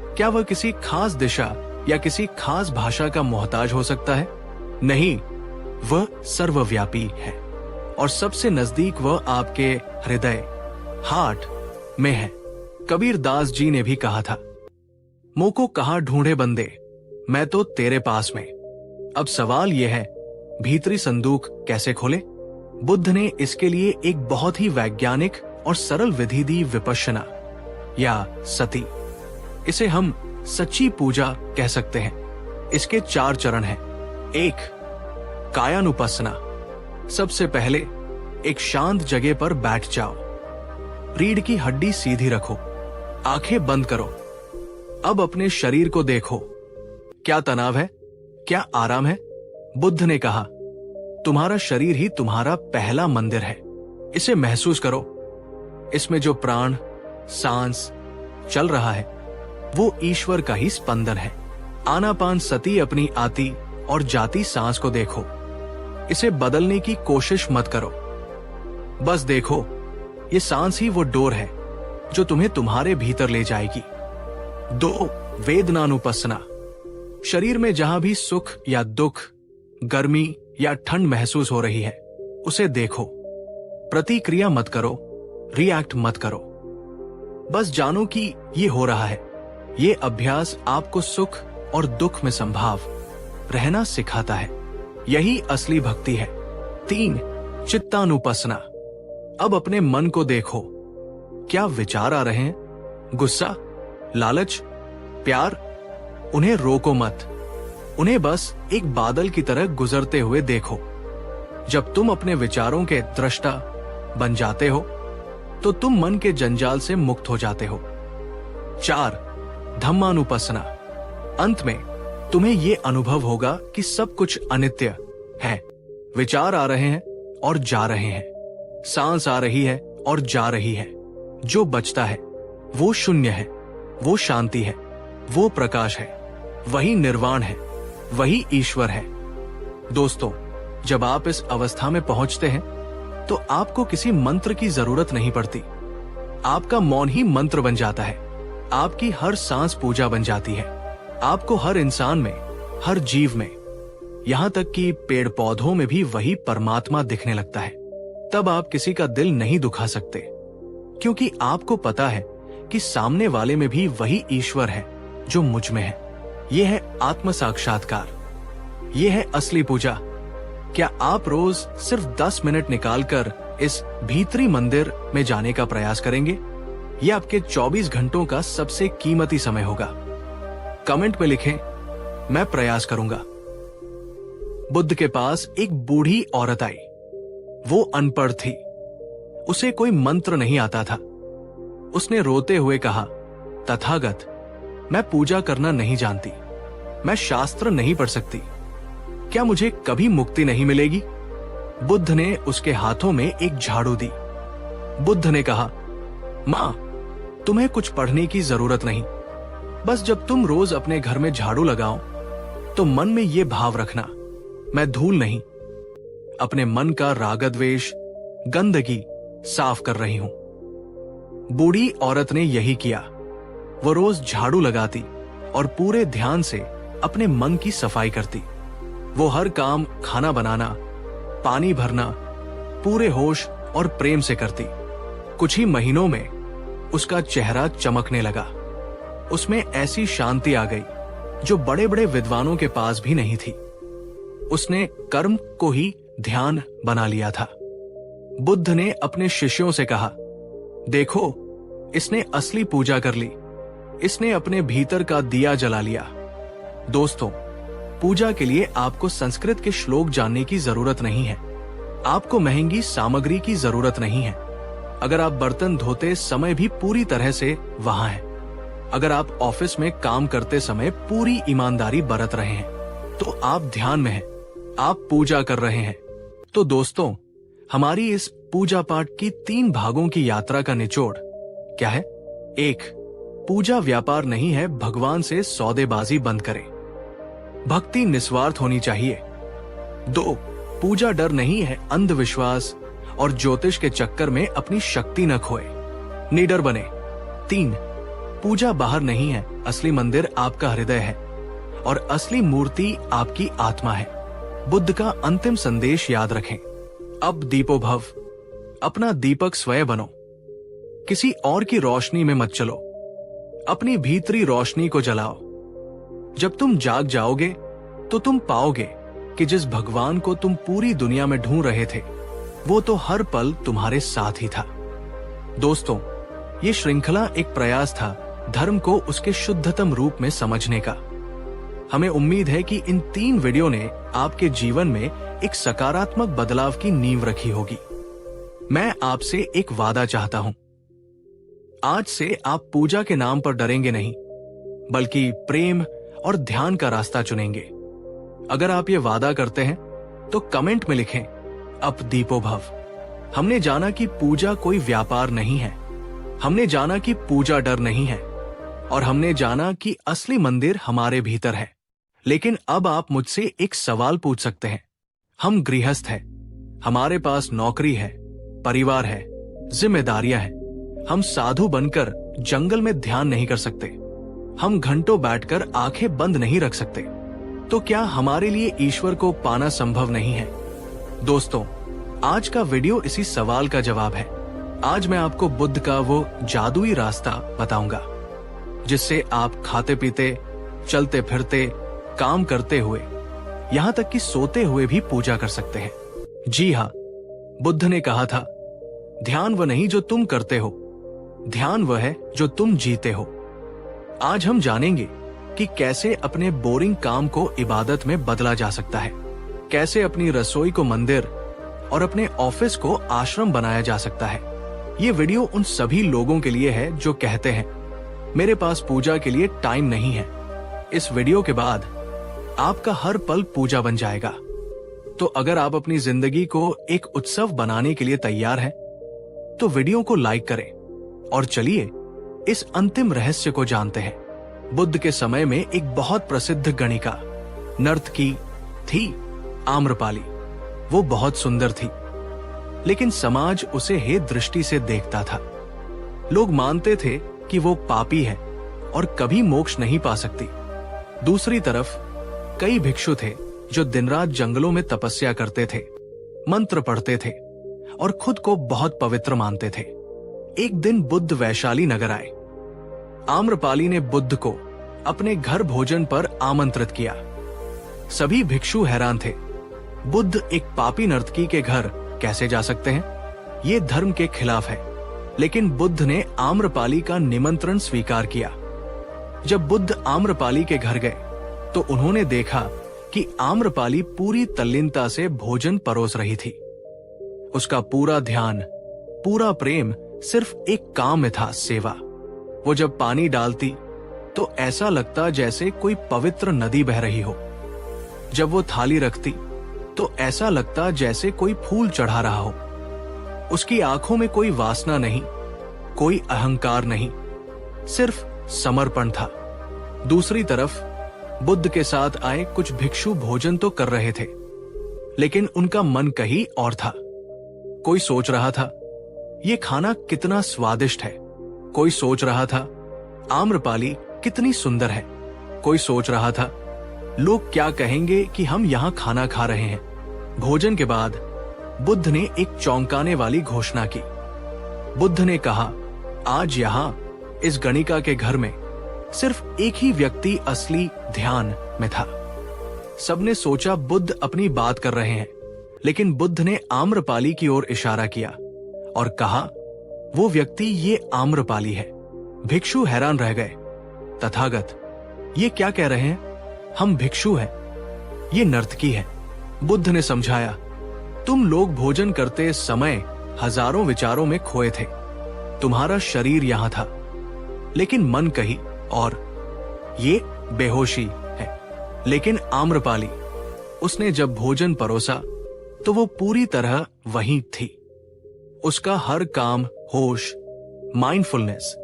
Speaker 1: क्या वह किसी खास दिशा या किसी खास भाषा का मोहताज हो सकता है? नहीं, वह सर्वव्यापी है, और सबसे नजदीक वह आपके हृदय, हार्ट में है। कबीर दास जी ने भी कहा था, मोको कहां ढूंढे बंदे, मैं तो तेरे पास में। अब सवाल यह है, भीतरी संदूक कैसे खोले? बुद्ध ने इसके लिए एक बहुत ही वैज्ञानिक और सरल विधि दी, विपश्यना या सती। इसे हम सच्ची पूजा कह सकते हैं। इसके 4 चरण हैं। 1. कायानुपस्सना। सबसे पहले एक शांत जगह पर बैठ जाओ। रीढ़ की हड्डी सीधी रखो, आंखें बंद करो। अब अपने शरीर को देखो। क्या तनाव है, क्या आराम है? बुद्ध ने कहा, तुम्हारा शरीर ही तुम्हारा पहला मंदिर है। इसे महसूस करो। इसमें जो प्राण, सांस चल रहा है, वो ईश्वर का ही स्पंदन है। आनापान सती अपनी आती और जाती सांस को देखो। इसे बदलने की कोशिश मत करो, बस देखो, ये सांस ही वो डोर है जो तुम्हें तुम्हारे भीतर ले जाएगी। 2. वेदनानुपस्सना। शरीर में जहां भी सुख या दुख, गर्मी या ठंड महसूस हो रही है, उसे देखो। प्रतिक्रिया मत करो, रिएक्ट मत करो, बस जानो कि ये हो रहा है। ये अभ्यास आपको सुख और दुख में संभाव रहना सिखाता है। यही असली भक्ति है। 3. चित्तानुपस्सना। अब अपने मन को देखो। क्या विचार आ रहे हैं? गुस्सा, लालच, प्यार? उन्हें रोको मत, उन्हें बस एक बादल की तरह गुजरते हुए देखो। जब तुम अपने विचारों के दृष्टा बन जाते हो, तो तुम मन के जंजाल से मुक्त हो जाते हो। 4. धम्मानुपस्सना। अंत में तुम्हें यह अनुभव होगा कि सब कुछ अनित्य है। विचार आ रहे हैं और जा रहे हैं, सांस आ रही है और जा रही है। जो बचता है वो शून्य है, वो शांति है, वो प्रकाश है, वही निर्वाण है, वही ईश्वर है। दोस्तों, जब आप इस अवस्था में पहुंचते हैं तो आपको किसी मंत्र की जरूरत नहीं पड़ती। आपका मौन ही मंत्र बन जाता है। आपकी हर सांस पूजा बन जाती है। आपको हर इंसान में, हर जीव में, यहां तक कि पेड़ पौधों में भी वही परमात्मा दिखने लगता है। तब आप किसी का दिल नहीं दुखा सकते, क्योंकि आपको पता है कि सामने वाले में भी वही ईश्वर है जो मुझ में है। यह है आत्म साक्षात्कार, यह है असली पूजा। क्या आप रोज सिर्फ 10 मिनट निकालकर इस भीतरी मंदिर में जाने का प्रयास करेंगे? यह आपके 24 घंटों का सबसे कीमती समय होगा। कमेंट में लिखें, मैं प्रयास करूंगा। बुद्ध के पास एक बूढ़ी औरत आई। वो अनपढ़ थी, उसे कोई मंत्र नहीं आता था। उसने रोते हुए कहा, तथागत, मैं पूजा करना नहीं जानती। मैं शास्त्र नहीं पढ़ सकती। क्या मुझे कभी मुक्ति नहीं मिलेगी? बुद्ध ने उसके हाथों में एक झाड़ू दी। बुद्ध ने कहा, मां, तुम्हें कुछ पढ़ने की जरूरत नहीं। बस जब तुम रोज अपने घर में झाड़ू लगाओ तो मन में ये भाव रखना, मैं धूल नहीं, अपने मन का रागद्वेष, गंदगी साफ कर रही हूं। बूढ़ी औरत ने यही किया। वो रोज झाड़ू लगाती और पूरे ध्यान से अपने मन की सफाई करती। वो हर काम, खाना बनाना, पानी भरना, पूरे होश और प्रेम से करती। कुछ ही महीनों में उसका चेहरा चमकने लगा। उसमें ऐसी शांति आ गई जो बड़े बड़े विद्वानों के पास भी नहीं थी। उसने कर्म को ही ध्यान बना लिया था। बुद्ध ने अपने शिष्यों से कहा, देखो, इसने असली पूजा कर ली। इसने अपने भीतर का दिया जला लिया। दोस्तों, पूजा के लिए आपको संस्कृत के श्लोक जानने की जरूरत नहीं है। आपको महंगी सामग्री की जरूरत नहीं है। अगर आप बर्तन धोते समय भी पूरी तरह से वहां हैं, अगर आप ऑफिस में काम करते समय पूरी ईमानदारी बरत रहे हैं, तो आप ध्यान में हैं, आप पूजा कर रहे हैं। तो दोस्तों, हमारी इस पूजा पाठ की 3 भागों की यात्रा का निचोड़ क्या है? 1. पूजा व्यापार नहीं है, भगवान से सौदेबाजी बंद करें। भक्ति निस्वार्थ होनी चाहिए। 2. पूजा डर नहीं है, अंधविश्वास और ज्योतिष के चक्कर में अपनी शक्ति न खोए, निडर बने। 3. पूजा बाहर नहीं है, असली मंदिर आपका हृदय है और असली मूर्ति आपकी आत्मा है। बुद्ध का अंतिम संदेश याद रखें। अब दीपो भव, अपना दीपक स्वयं बनो। किसी और की रोशनी में मत चलो, अपनी भीतरी रोशनी को जलाओ। जब तुम जाग जाओगे तो तुम पाओगे कि जिस भगवान को तुम पूरी दुनिया में ढूंढ रहे थे, वो तो हर पल तुम्हारे साथ ही था। दोस्तों, ये श्रृंखला एक प्रयास था धर्म को उसके शुद्धतम रूप में समझने का। हमें उम्मीद है कि इन 3 वीडियो ने आपके जीवन में एक सकारात्मक बदलाव की नींव रखी होगी। मैं आपसे एक वादा चाहता हूं। आज से आप पूजा के नाम पर डरेंगे नहीं, बल्कि प्रेम और ध्यान का रास्ता चुनेंगे। अगर आप ये वादा करते हैं तो कमेंट में लिखें, अप दीपो भव। हमने जाना कि पूजा कोई व्यापार नहीं है, हमने जाना कि पूजा डर नहीं है, और हमने जाना कि असली मंदिर हमारे भीतर है। लेकिन अब आप मुझसे एक सवाल पूछ सकते हैं। हम गृहस्थ हैं, हमारे पास नौकरी है, परिवार है, जिम्मेदारियां हैं। हम साधु बनकर जंगल में ध्यान नहीं कर सकते। हम घंटों बैठकर आंखें बंद नहीं रख सकते। तो क्या हमारे लिए ईश्वर को पाना संभव नहीं है? दोस्तों, आज का वीडियो इसी सवाल का जवाब है। आज मैं आपको बुद्ध का वो जादुई रास्ता बताऊंगा जिससे आप खाते पीते, चलते फिरते, काम करते हुए, यहां तक कि सोते हुए भी पूजा कर सकते हैं। जी हाँ, बुद्ध ने कहा था, ध्यान वह नहीं जो तुम करते हो, ध्यान वह है जो तुम जीते हो। आज हम जानेंगे कि कैसे अपने बोरिंग काम को इबादत में बदला जा सकता है, कैसे अपनी रसोई को मंदिर और अपने ऑफिस को आश्रम बनाया जा सकता है। ये वीडियो उन सभी लोगों के लिए है जो कहते हैं, मेरे पास पूजा के लिए टाइम नहीं है। इस वीडियो के बाद आपका हर पल पूजा बन जाएगा। तो अगर आप अपनी जिंदगी को एक उत्सव बनाने के लिए तैयार हैं, तो वीडियो को लाइक करें और चलिए इस अंतिम रहस्य को जानते हैं। बुद्ध के समय में एक बहुत प्रसिद्ध गणिका, नर्तकी थी आम्रपाली। वो बहुत सुंदर थी, लेकिन समाज उसे हे दृष्टि से देखता था। लोग मानते थे कि वो पापी है और कभी मोक्ष नहीं पा सकती। दूसरी तरफ कई भिक्षु थे जो दिन रात जंगलों में तपस्या करते थे, मंत्र पढ़ते थे और खुद को बहुत पवित्र मानते थे। एक दिन बुद्ध वैशाली नगर आए। आम्रपाली ने बुद्ध को अपने घर भोजन पर आमंत्रित किया। सभी भिक्षु हैरान थे। बुद्ध एक पापी नर्तकी के घर कैसे जा सकते हैं? ये धर्म के खिलाफ है। लेकिन बुद्ध ने आम्रपाली का निमंत्रण स्वीकार किया। जब बुद्ध आम्रपाली के घर गए तो उन्होंने देखा कि आम्रपाली पूरी तल्लीनता से भोजन परोस रही थी। उसका पूरा ध्यान, पूरा प्रेम सिर्फ एक काम में था, सेवा। वो जब पानी डालती तो ऐसा लगता जैसे कोई पवित्र नदी बह रही हो। जब वो थाली रखती तो ऐसा लगता जैसे कोई फूल चढ़ा रहा हो। उसकी आंखों में कोई वासना नहीं, कोई अहंकार नहीं, सिर्फ समर्पण था। दूसरी तरफ बुद्ध के साथ आए कुछ भिक्षु भोजन तो कर रहे थे, लेकिन उनका मन कहीं और था। कोई सोच रहा था ये खाना कितना स्वादिष्ट है। कोई सोच रहा था आम्रपाली कितनी सुंदर है। कोई सोच रहा था लोग क्या कहेंगे कि हम यहाँ खाना खा रहे हैं। भोजन के बाद बुद्ध ने एक चौंकाने वाली घोषणा की। बुद्ध ने कहा, आज यहाँ इस गणिका के घर में सिर्फ एक ही व्यक्ति असली ध्यान में था। सबने सोचा बुद्ध अपनी बात कर रहे हैं, लेकिन बुद्ध ने आम्रपाली की ओर इशारा किया और कहा, वो व्यक्ति ये आम्रपाली है। भिक्षु हैरान रह गए। तथागत, ये क्या कह रहे हैं? हम भिक्षु हैं, ये नर्तकी है। बुद्ध ने समझाया, तुम लोग भोजन करते समय हजारों विचारों में खोए थे। तुम्हारा शरीर यहां था, लेकिन मन कहीं और। ये बेहोशी है। लेकिन आम्रपाली, उसने जब भोजन परोसा तो वो पूरी तरह वहीं थी। उसका हर काम होश, माइंडफुलनेस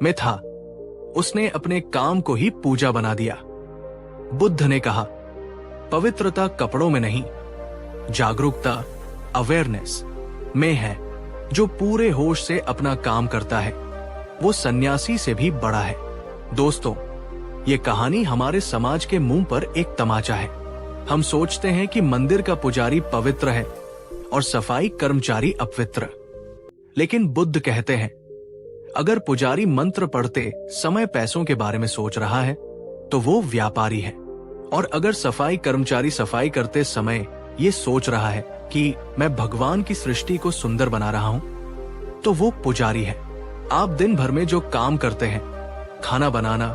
Speaker 1: में था। उसने अपने काम को ही पूजा बना दिया। बुद्ध ने कहा, पवित्रता कपड़ों में नहीं, जागरूकता, अवेयरनेस में है। जो पूरे होश से अपना काम करता है वो सन्यासी से भी बड़ा है। दोस्तों, ये कहानी हमारे समाज के मुंह पर एक तमाचा है। हम सोचते हैं कि मंदिर का पुजारी पवित्र है और सफाई कर्मचारी अपवित्र। लेकिन बुद्ध कहते हैं, अगर पुजारी मंत्र पढ़ते समय पैसों के बारे में सोच रहा है तो वो व्यापारी है, और अगर सफाई कर्मचारी सफाई करते समय ये सोच रहा है कि मैं भगवान की सृष्टि को सुंदर बना रहा हूं, तो वो पुजारी है। आप दिन भर में जो काम करते हैं, खाना बनाना,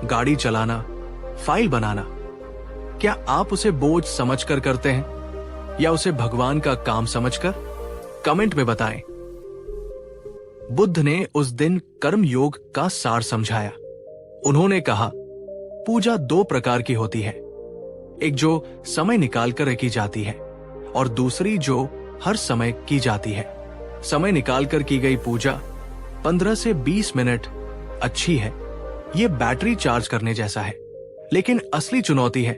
Speaker 1: गाड़ी चलाना, फाइल बनाना, क्या आप उसे बोझ समझकर करते हैं या उसे भगवान का काम समझकर? कमेंट में बताएं। बुद्ध ने उस दिन कर्म योग का सार समझाया। उन्होंने कहा, पूजा दो प्रकार की होती है, एक जो समय निकालकर की जाती है और दूसरी जो हर समय की जाती है। समय निकालकर की गई पूजा 15 से 20 मिनट अच्छी है, ये बैटरी चार्ज करने जैसा है। लेकिन असली चुनौती है,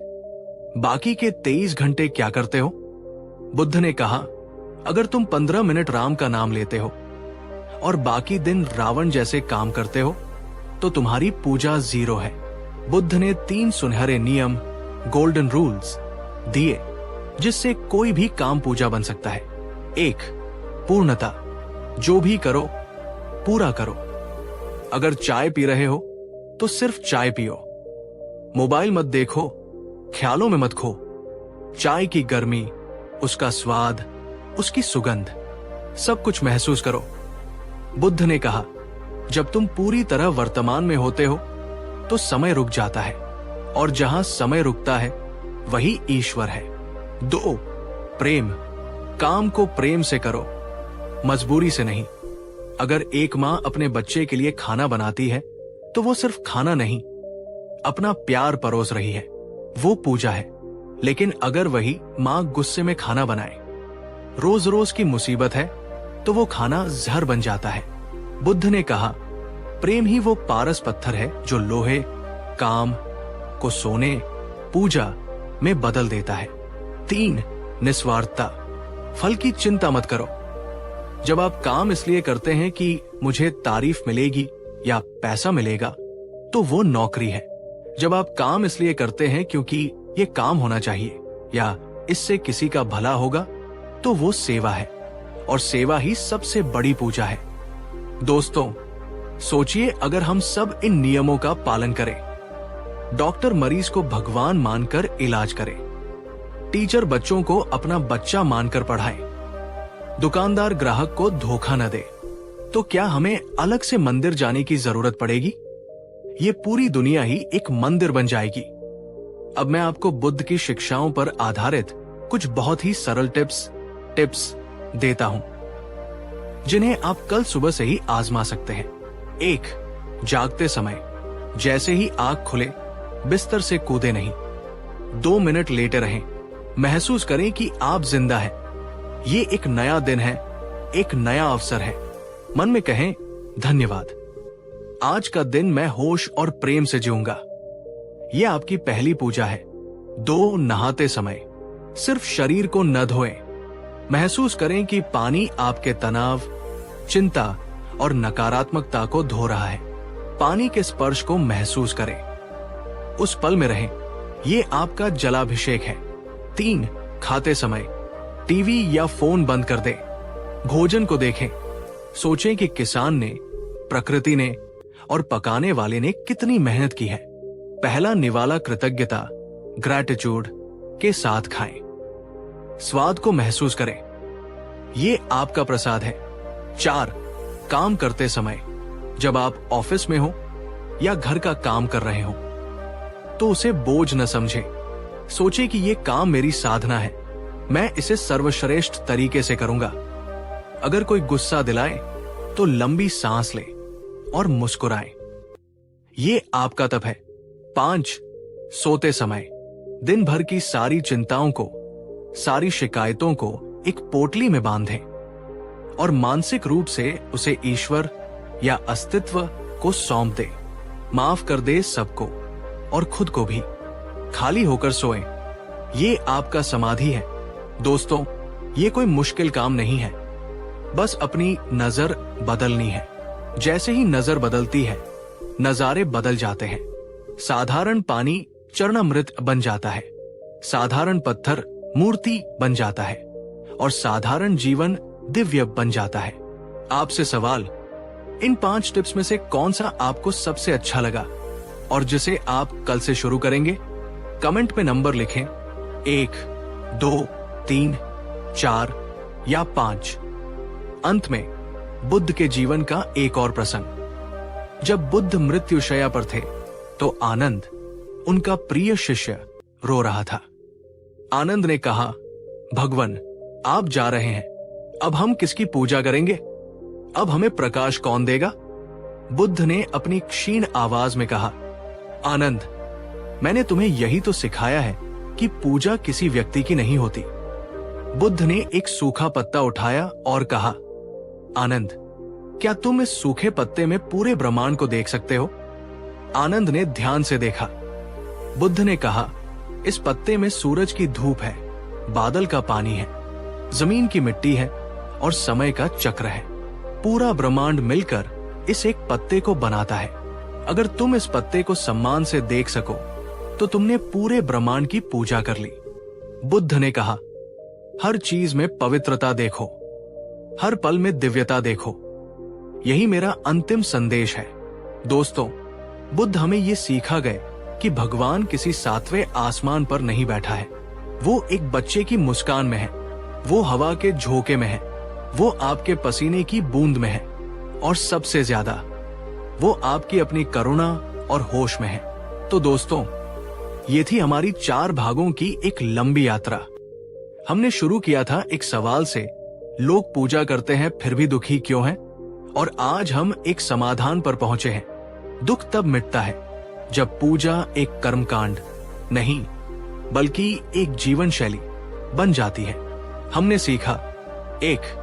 Speaker 1: बाकी के 23 घंटे क्या करते हो? बुद्ध ने कहा, अगर तुम 15 मिनट राम का नाम लेते हो और बाकी दिन रावण जैसे काम करते हो तो तुम्हारी पूजा जीरो है। बुद्ध ने 3 सुनहरे नियम, गोल्डन रूल्स दिए जिससे कोई भी काम पूजा बन सकता है। 1, पूर्णता, जो भी करो पूरा करो। अगर चाय पी रहे हो तो सिर्फ चाय पियो। मोबाइल मत देखो, ख्यालों में मत खो। चाय की गर्मी, उसका स्वाद, उसकी सुगंध, सब कुछ महसूस करो। बुद्ध ने कहा, जब तुम पूरी तरह वर्तमान में होते हो तो समय रुक जाता है, और जहां समय रुकता है वही ईश्वर है। 2, प्रेम, काम को प्रेम से करो, मजबूरी से नहीं। अगर एक माँ अपने बच्चे के लिए खाना बनाती है तो वो सिर्फ खाना नहीं, अपना प्यार परोस रही है, वो पूजा है। लेकिन अगर वही माँ गुस्से में खाना बनाए, रोज रोज की मुसीबत है, तो वो खाना जहर बन जाता है। बुद्ध ने कहा, प्रेम ही वो पारस पत्थर है जो लोहे, काम को सोने, पूजा में बदल देता है। 3, निस्वार्थता, फल की चिंता मत करो। जब आप काम इसलिए करते हैं कि मुझे तारीफ मिलेगी या पैसा मिलेगा, तो वो नौकरी है। जब आप काम इसलिए करते हैं क्योंकि ये काम होना चाहिए या इससे किसी का भला होगा, तो वो सेवा है, और सेवा ही सबसे बड़ी पूजा है। दोस्तों, सोचिए अगर हम सब इन नियमों का पालन करें। डॉक्टर मरीज को भगवान मानकर इलाज करे, टीचर बच्चों को अपना बच्चा मानकर पढ़ाए, दुकानदार ग्राहक को धोखा न दे, तो क्या हमें अलग से मंदिर जाने की जरूरत पड़ेगी? ये पूरी दुनिया ही एक मंदिर बन जाएगी। अब मैं आपको बुद्ध की शिक्षाओं पर आधारित कुछ बहुत ही सरल टिप्स देता हूं, जिन्हें आप कल सुबह से ही आजमा सकते हैं। 1, जागते समय जैसे ही आंख खुले बिस्तर से कूदे नहीं, 2 मिनट लेटे रहें, महसूस करें कि आप जिंदा हैं। ये एक नया दिन है, एक नया अवसर है। मन में कहें धन्यवाद, आज का दिन मैं होश और प्रेम से जीऊंगा। ये आपकी पहली पूजा है। 2 नहाते समय सिर्फ शरीर को न धोएं, महसूस करें कि पानी आपके तनाव, चिंता और नकारात्मकता को धो रहा है। पानी के स्पर्श को महसूस करें, उस पल में रहें। ये आपका जलाभिषेक है। 3 खाते समय टीवी या फोन बंद कर दें, भोजन को देखें, सोचें कि किसान ने, प्रकृति ने और पकाने वाले ने कितनी मेहनत की है। पहला निवाला कृतज्ञता, ग्रैटिट्यूड के साथ खाएं। स्वाद को महसूस करें, ये आपका प्रसाद है। 4 काम करते समय, जब आप ऑफिस में हो या घर का काम कर रहे हो तो उसे बोझ न समझें। सोचें कि ये काम मेरी साधना है, मैं इसे सर्वश्रेष्ठ तरीके से करूंगा। अगर कोई गुस्सा दिलाए तो लंबी सांस लें और मुस्कुराएं। ये आपका तप है। 5 सोते समय दिन भर की सारी चिंताओं को, सारी शिकायतों को एक पोटली में बांधें और मानसिक रूप से उसे ईश्वर या अस्तित्व को सौंप दें। माफ कर दे सबको और खुद को भी। खाली होकर सोएं, ये आपका समाधि है। दोस्तों, ये कोई मुश्किल काम नहीं है, बस अपनी नजर बदलनी है। जैसे ही नजर बदलती है, नजारे बदल जाते हैं। साधारण पानी चरणामृत बन जाता है, साधारण पत्थर मूर्ति बन जाता है और साधारण जीवन दिव्य बन जाता है। आपसे सवाल, इन 5 टिप्स में से कौन सा आपको सबसे अच्छा लगा और जिसे आप कल से शुरू करेंगे? कमेंट में नंबर लिखें, 1, 2, 3, 4 या 5। अंत में बुद्ध के जीवन का एक और प्रसंग। जब बुद्ध मृत्युशैया पर थे तो आनंद, उनका प्रिय शिष्य, रो रहा था। आनंद ने कहा, भगवान, आप जा रहे हैं, अब हम किसकी पूजा करेंगे? अब हमें प्रकाश कौन देगा? बुद्ध ने अपनी क्षीण आवाज में कहा, आनंद, मैंने तुम्हें यही तो सिखाया है कि पूजा किसी व्यक्ति की नहीं होती। बुद्ध ने एक सूखा पत्ता उठाया और कहा, आनंद, क्या तुम इस सूखे पत्ते में पूरे ब्रह्मांड को देख सकते हो? आनंद ने ध्यान से देखा। बुद्ध ने कहा, इस पत्ते में सूरज की धूप है, बादल का पानी है, जमीन की मिट्टी है और समय का चक्र है। पूरा ब्रह्मांड मिलकर इस एक पत्ते को बनाता है। अगर तुम इस पत्ते को सम्मान से देख सको तो तुमने पूरे ब्रह्मांड की पूजा कर ली। बुद्ध ने कहा, हर चीज में पवित्रता देखो, हर पल में दिव्यता देखो। यही मेरा अंतिम संदेश है। दोस्तों, बुद्ध हमें ये सीखा गए कि भगवान किसी 7वें आसमान पर नहीं बैठा है। वो एक बच्चे की मुस्कान में है, वो हवा के झोंके में है, वो आपके पसीने की बूंद में है और सबसे ज्यादा वो आपकी अपनी करुणा और होश में है। तो दोस्तों, ये थी हमारी 4 भागों की एक लंबी यात्रा। हमने शुरू किया था एक सवाल से, लोग पूजा करते हैं फिर भी दुखी क्यों हैं? और आज हम एक समाधान पर पहुंचे हैं। दुख तब मिटता है जब पूजा एक कर्मकांड नहीं बल्कि एक जीवन शैली बन जाती है। हमने सीखा, 1,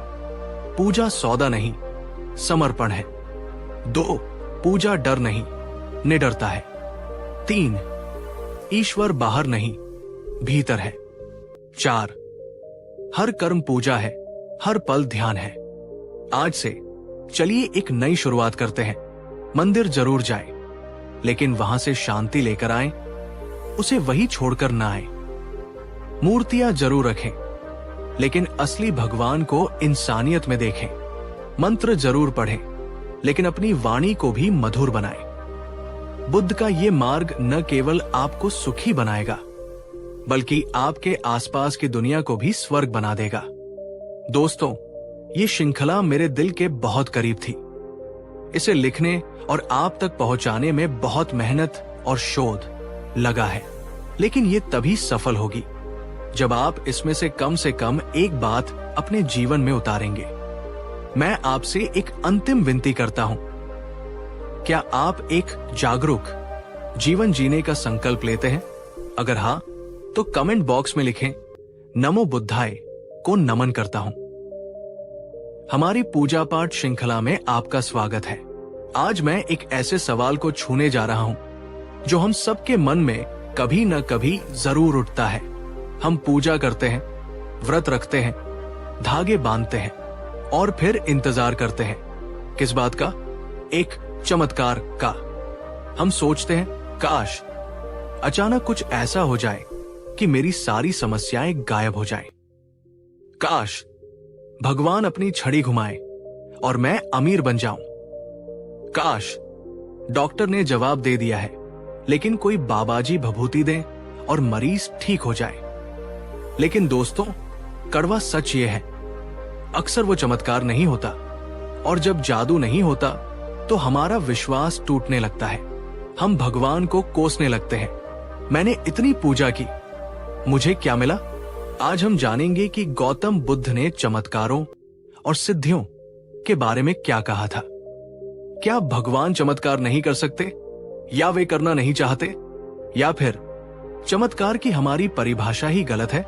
Speaker 1: पूजा सौदा नहीं, समर्पण है। 2, पूजा डर नहीं, निडरता है। 3, ईश्वर बाहर नहीं, भीतर है। 4, हर कर्म पूजा है, हर पल ध्यान है। आज से चलिए एक नई शुरुआत करते हैं। मंदिर जरूर जाएं, लेकिन वहां से शांति लेकर आएं, उसे वही छोड़कर ना आएं। मूर्तियां जरूर रखें, लेकिन असली भगवान को इंसानियत में देखें। मंत्र जरूर पढ़ें, लेकिन अपनी वाणी को भी मधुर बनाएं। बुद्ध का ये मार्ग न केवल आपको सुखी बनाएगा, बल्कि आपके आसपास की दुनिया को भी स्वर्ग बना देगा। दोस्तों, ये श्रृंखला मेरे दिल के बहुत करीब थी। इसे लिखने और आप तक पहुंचाने में बहुत मेहनत और शोध लगा है, लेकिन ये तभी सफल होगी जब आप इसमें से कम एक बात अपने जीवन में उतारेंगे। मैं आपसे एक अंतिम विनती करता हूं क्या आप एक जागरूक जीवन जीने का संकल्प लेते हैं? अगर हाँ, तो कमेंट बॉक्स में लिखें, नमो बुद्धाय को नमन करता हूं। हमारी पूजा पाठ श्रृंखला में आपका स्वागत है। आज मैं एक ऐसे सवाल को छूने जा रहा हूं जो हम सबके मन में कभी न कभी जरूर उठता है। हम पूजा करते हैं, व्रत रखते हैं, धागे बांधते हैं और फिर इंतजार करते हैं। किस बात का? एक चमत्कार का। हम सोचते हैं, काश अचानक कुछ ऐसा हो जाए कि मेरी सारी समस्याएं गायब हो जाएं। काश भगवान अपनी छड़ी घुमाए और मैं अमीर बन जाऊं। काश डॉक्टर ने जवाब दे दिया है, लेकिन कोई बाबाजी भभूति दे और मरीज ठीक हो जाए। लेकिन दोस्तों, कड़वा सच ये है, अक्सर वो चमत्कार नहीं होता, और जब जादू नहीं होता तो हमारा विश्वास टूटने लगता है। हम भगवान को कोसने लगते हैं। मैंने इतनी पूजा की, मुझे क्या मिला? आज हम जानेंगे कि गौतम बुद्ध ने चमत्कारों और सिद्धियों के बारे में क्या कहा था। क्या भगवान चमत्कार नहीं कर सकते, या वे करना नहीं चाहते, या फिर चमत्कार की हमारी परिभाषा ही गलत है?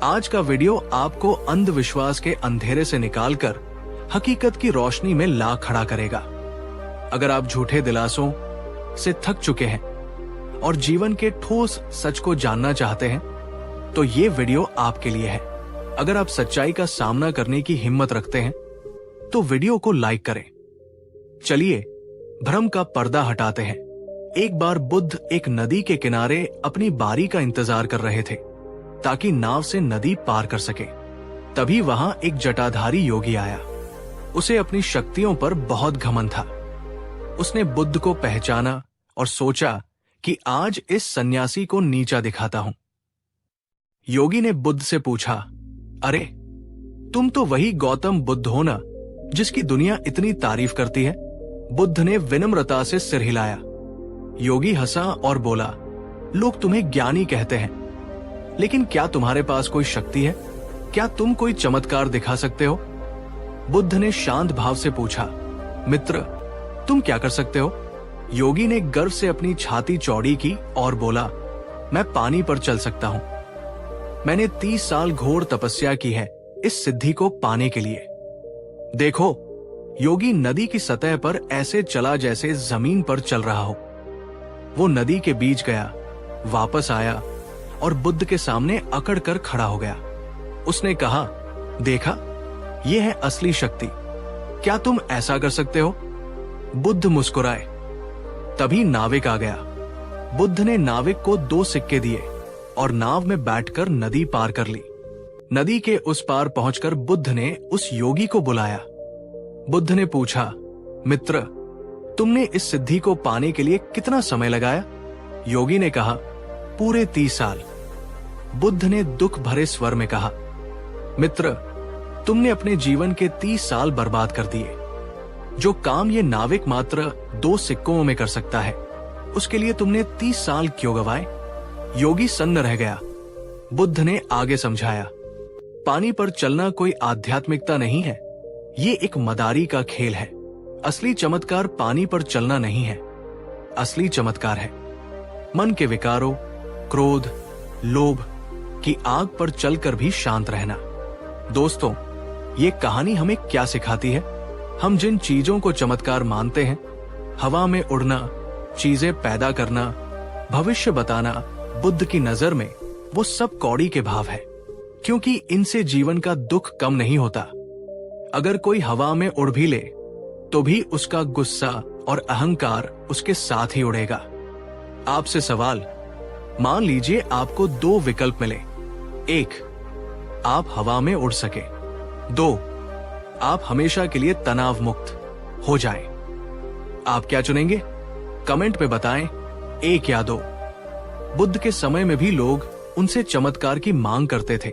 Speaker 1: आज का वीडियो आपको अंधविश्वास के अंधेरे से निकालकर हकीकत की रोशनी में ला खड़ा करेगा। अगर आप झूठे दिलासों से थक चुके हैं और जीवन के ठोस सच को जानना चाहते हैं, तो ये वीडियो आपके लिए है। अगर आप सच्चाई का सामना करने की हिम्मत रखते हैं तो वीडियो को लाइक करें। चलिए भ्रम का पर्दा हटाते हैं। एक बार बुद्ध एक नदी के किनारे अपनी बारी का इंतजार कर रहे थे ताकि नाव से नदी पार कर सके। तभी वहां एक जटाधारी योगी आया। उसे अपनी शक्तियों पर बहुत घमंड था। उसने बुद्ध को पहचाना और सोचा कि आज इस सन्यासी को नीचा दिखाता हूं। योगी ने बुद्ध से पूछा, अरे तुम तो वही गौतम बुद्ध हो ना, जिसकी दुनिया इतनी तारीफ करती है? बुद्ध ने विनम्रता से सिर हिलाया। योगी हंसा और बोला, लोग तुम्हें ज्ञानी कहते हैं, लेकिन क्या तुम्हारे पास कोई शक्ति है? क्या तुम कोई चमत्कार दिखा सकते हो? बुद्ध ने शांत भाव से पूछा, मित्र तुम क्या कर सकते हो? योगी ने गर्व से अपनी छाती चौड़ी की और बोला, मैं पानी पर चल सकता हूं। मैंने 30 साल घोर तपस्या की है इस सिद्धि को पाने के लिए। देखो, योगी नदी की सतह पर ऐसे चला जैसे जमीन पर चल रहा हो। वो नदी के बीच गया, वापस आया और बुद्ध के सामने अकड़ कर खड़ा हो गया। उसने कहा, देखा, यह है असली शक्ति। क्या तुम ऐसा कर सकते हो? बुद्ध मुस्कुराए। तभी नाविक आ गया। बुद्ध ने नाविक को 2 सिक्के दिए और नाव में बैठकर नदी पार कर ली। नदी के उस पार पहुंचकर बुद्ध ने उस योगी को बुलाया। बुद्ध ने पूछा, मित्र तुमने इस सिद्धि को पाने के लिए कितना समय लगाया? योगी ने कहा, पूरे 30 साल। बुद्ध ने दुख भरे स्वर में कहा, मित्र तुमने अपने जीवन के 30 साल बर्बाद कर दिए। जो काम ये नाविक मात्र 2 सिक्कों में कर सकता है, उसके लिए तुमने 30 साल क्यों गवाए? योगी सन्न रह गया। बुद्ध ने आगे समझाया, पानी पर चलना कोई आध्यात्मिकता नहीं है, ये एक मदारी का खेल है। असली चमत्कार पानी पर चलना नहीं है। असली चमत्कार है मन के विकारों, क्रोध, लोभ की आग पर चलकर भी शांत रहना। दोस्तों, ये कहानी हमें क्या सिखाती है? हम जिन चीजों को चमत्कार मानते हैं, हवा में उड़ना, चीजें पैदा करना, भविष्य बताना, बुद्ध की नजर में वो सब कौड़ी के भाव है, क्योंकि इनसे जीवन का दुख कम नहीं होता। अगर कोई हवा में उड़ भी ले तो भी उसका गुस्सा और अहंकार उसके साथ ही उड़ेगा। आपसे सवाल, मान लीजिए आपको 2 विकल्प मिले। 1, आप हवा में उड़ सके। 2, आप हमेशा के लिए तनाव मुक्त हो जाएं। आप क्या चुनेंगे? कमेंट में बताएं, 1 या 2। बुद्ध के समय में भी लोग उनसे चमत्कार की मांग करते थे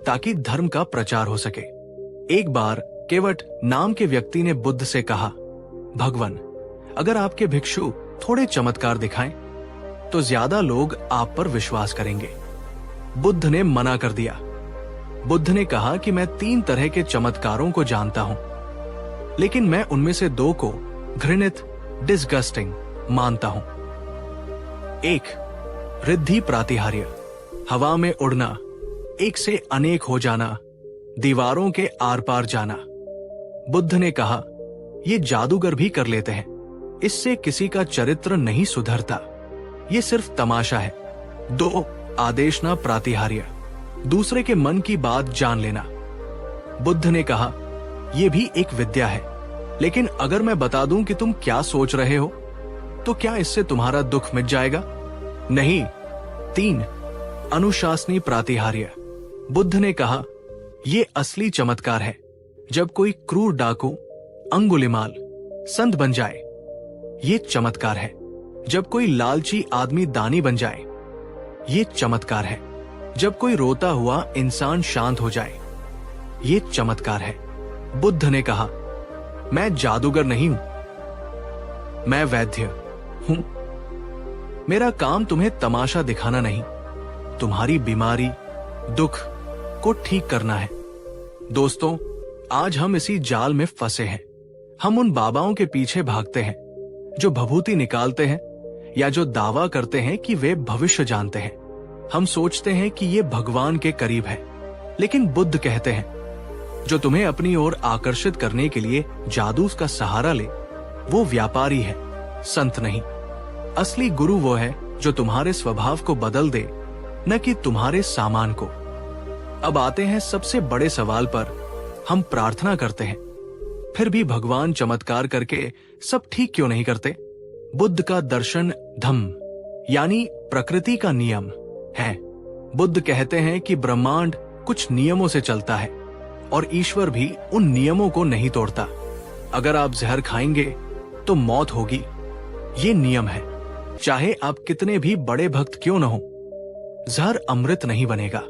Speaker 1: ताकि धर्म का प्रचार हो सके। एक बार केवट नाम के व्यक्ति ने बुद्ध से कहा, भगवान, अगर आपके भिक्षु थोड़े चमत्कार दिखाएं तो ज्यादा लोग आप पर विश्वास करेंगे। बुद्ध ने मना कर दिया। बुद्ध ने कहा कि मैं 3 तरह के चमत्कारों को जानता हूं, लेकिन मैं उनमें से 2 को घृणित, डिस्गस्टिंग मानता हूं। 1. रिद्धि प्रातिहार्य, हवा में उड़ना, एक से अनेक हो जाना, दीवारों के आर पार जाना। बुद्ध ने कहा, ये जादूगर भी कर लेते हैं, इससे किसी का चरित्र नहीं सुधरता, ये सिर्फ तमाशा है। 2. आदेशना प्रातिहार्य, दूसरे के मन की बात जान लेना। बुद्ध ने कहा, यह भी एक विद्या है, लेकिन अगर मैं बता दूं कि तुम क्या सोच रहे हो, तो क्या इससे तुम्हारा दुख मिट जाएगा? नहीं। 3. अनुशासनी प्रातिहार्य, बुद्ध ने कहा, यह असली चमत्कार है, जब कोई क्रूर डाकू अंगुलिमाल संत बन जाए। ये चमत्कार है, जब कोई लालची आदमी दानी बन जाए। ये चमत्कार है, जब कोई रोता हुआ इंसान शांत हो जाए। ये चमत्कार है। बुद्ध ने कहा, मैं जादूगर नहीं हूं, मैं वैद्य हूं। मेरा काम तुम्हें तमाशा दिखाना नहीं, तुम्हारी बीमारी, दुख को ठीक करना है। दोस्तों, आज हम इसी जाल में फंसे हैं। हम उन बाबाओं के पीछे भागते हैं जो भभूति निकालते हैं या जो दावा करते हैं कि वे भविष्य जानते हैं। हम सोचते हैं कि ये भगवान के करीब है, लेकिन बुद्ध कहते हैं, जो तुम्हें अपनी ओर आकर्षित करने के लिए जादू का सहारा ले, वो व्यापारी है, संत नहीं। असली गुरु वो है जो तुम्हारे स्वभाव को बदल दे, न कि तुम्हारे सामान को। अब आते हैं सबसे बड़े सवाल पर। हम प्रार्थना करते हैं, फिर भी भगवान चमत्कार करके सब ठीक क्यों नहीं करते? बुद्ध का दर्शन धम्म यानी प्रकृति का नियम है। बुद्ध कहते हैं कि ब्रह्मांड कुछ नियमों से चलता है और ईश्वर भी उन नियमों को नहीं तोड़ता। अगर आप जहर खाएंगे तो मौत होगी, ये नियम है, चाहे आप कितने भी बड़े भक्त क्यों न हो। जहर अमृत नहीं बनेगा।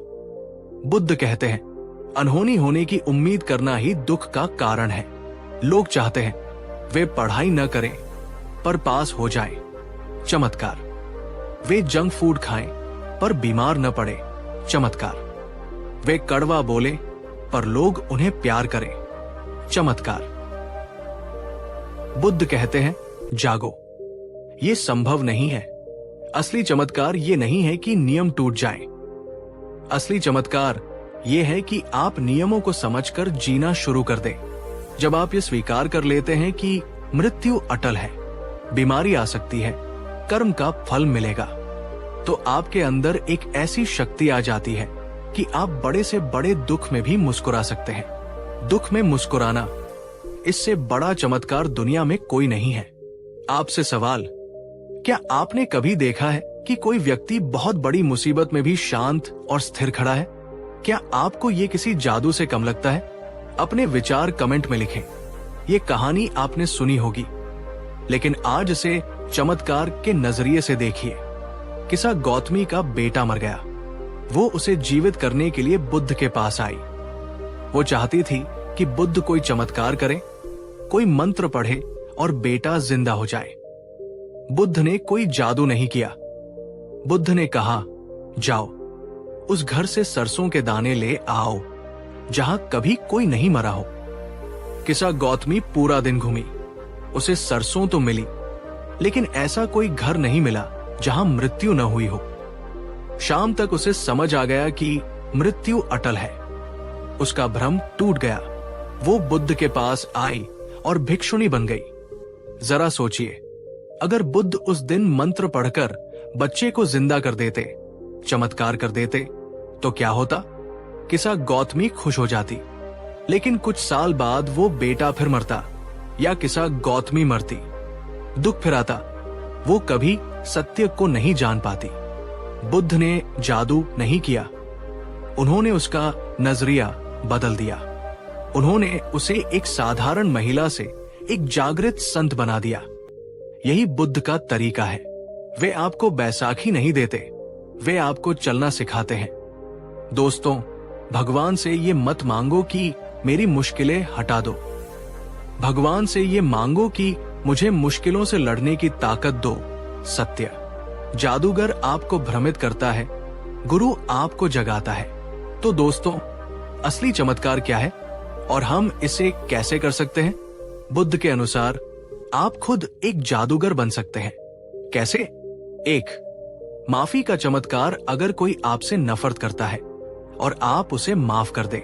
Speaker 1: बुद्ध कहते हैं, अनहोनी होने की उम्मीद करना ही दुख का कारण है। लोग चाहते हैं वे पढ़ाई न करें पर पास हो जाएं, चमत्कार। वे जंक फूड खाएं पर बीमार न पड़े, चमत्कार। वे कड़वा बोले पर लोग उन्हें प्यार करें, चमत्कार। बुद्ध कहते हैं, जागो। ये संभव नहीं है। असली चमत्कार ये नहीं है कि नियम टूट जाएं। असली चमत्कार ये है कि आप नियमों को समझकर जीना शुरू कर दें। जब आप ये स्वीकार कर लेते हैं कि मृत्यु अटल है, बीमारी आ सकती है, कर्म का फल मिलेगा, तो आपके अंदर एक ऐसी शक्ति आ जाती है कि आप बड़े से बड़े दुख में भी मुस्कुरा सकते हैं। दुख में मुस्कुराना, इससे बड़ा चमत्कार दुनिया में कोई नहीं है। आपसे सवाल, क्या आपने कभी देखा है कि कोई व्यक्ति बहुत बड़ी मुसीबत में भी शांत और स्थिर खड़ा है? क्या आपको ये किसी जादू से कम लगता है? अपने विचार कमेंट में लिखें। ये कहानी आपने सुनी होगी, लेकिन आज इसे चमत्कार के नजरिए से देखिए। किसा गौतमी का बेटा मर गया। वो उसे जीवित करने के लिए बुद्ध के पास आई। वो चाहती थी कि बुद्ध कोई चमत्कार करे, कोई मंत्र पढ़े और बेटा जिंदा हो जाए। बुद्ध ने कोई जादू नहीं किया। बुद्ध ने कहा, जाओ उस घर से सरसों के दाने ले आओ जहां कभी कोई नहीं मरा हो। किसा गौतमी पूरा दिन घूमी, उसे सरसों तो मिली, लेकिन ऐसा कोई घर नहीं मिला जहां मृत्यु न हुई हो। शाम तक उसे समझ आ गया कि मृत्यु अटल है। उसका भ्रम टूट गया। वो बुद्ध के पास आई और भिक्षुणी बन गई। जरा सोचिए, अगर बुद्ध उस दिन मंत्र पढ़कर बच्चे को जिंदा कर देते, चमत्कार कर देते, तो क्या होता? किसा गौतमी खुश हो जाती, लेकिन कुछ साल बाद वो बेटा फिर मरता या किसा गौतमी मरती। दुख फिर आता। वो कभी सत्य को नहीं जान पाती। बुद्ध ने जादू नहीं किया, उन्होंने उसका नजरिया बदल दिया। उन्होंने उसे एक साधारण महिला से एक जागृत संत बना दिया। यही बुद्ध का तरीका है। वे आपको बैसाखी नहीं देते, वे आपको चलना सिखाते हैं। दोस्तों, भगवान से ये मत मांगो कि मेरी मुश्किलें हटा दो। भगवान से ये मांगो कि मुझे मुश्किलों से लड़ने की ताकत दो, सत्य। जादूगर आपको भ्रमित करता है, गुरु आपको जगाता है। तो दोस्तों, असली चमत्कार क्या है और हम इसे कैसे कर सकते हैं? बुद्ध के अनुसार आप खुद एक जादूगर बन सकते हैं। कैसे? 1. माफी का चमत्कार। अगर कोई आपसे नफरत करता है और आप उसे माफ कर दे,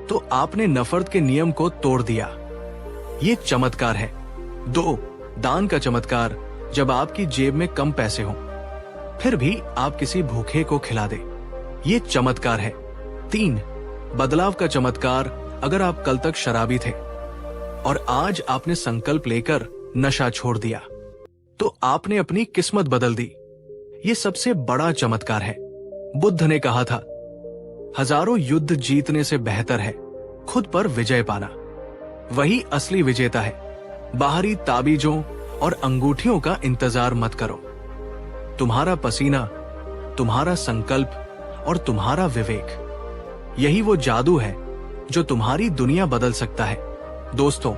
Speaker 1: तो आपने नफरत के नियम को तोड़ दिया। ये चमत्कार है। 2. दान का चमत्कार। जब आपकी जेब में कम पैसे हों, फिर भी आप किसी भूखे को खिला दे, ये चमत्कार है। 3. बदलाव का चमत्कार। अगर आप कल तक शराबी थे और आज आपने संकल्प लेकर नशा छोड़ दिया, तो आपने अपनी किस्मत बदल दी। ये सबसे बड़ा चमत्कार है। बुद्ध ने कहा था, हजारों युद्ध जीतने से बेहतर है खुद पर विजय पाना। वही असली विजेता है। बाहरी ताबीजों और अंगूठियों का इंतजार मत करो। तुम्हारा पसीना, तुम्हारा संकल्प और तुम्हारा विवेक, यही वो जादू है जो तुम्हारी दुनिया बदल सकता है। दोस्तों,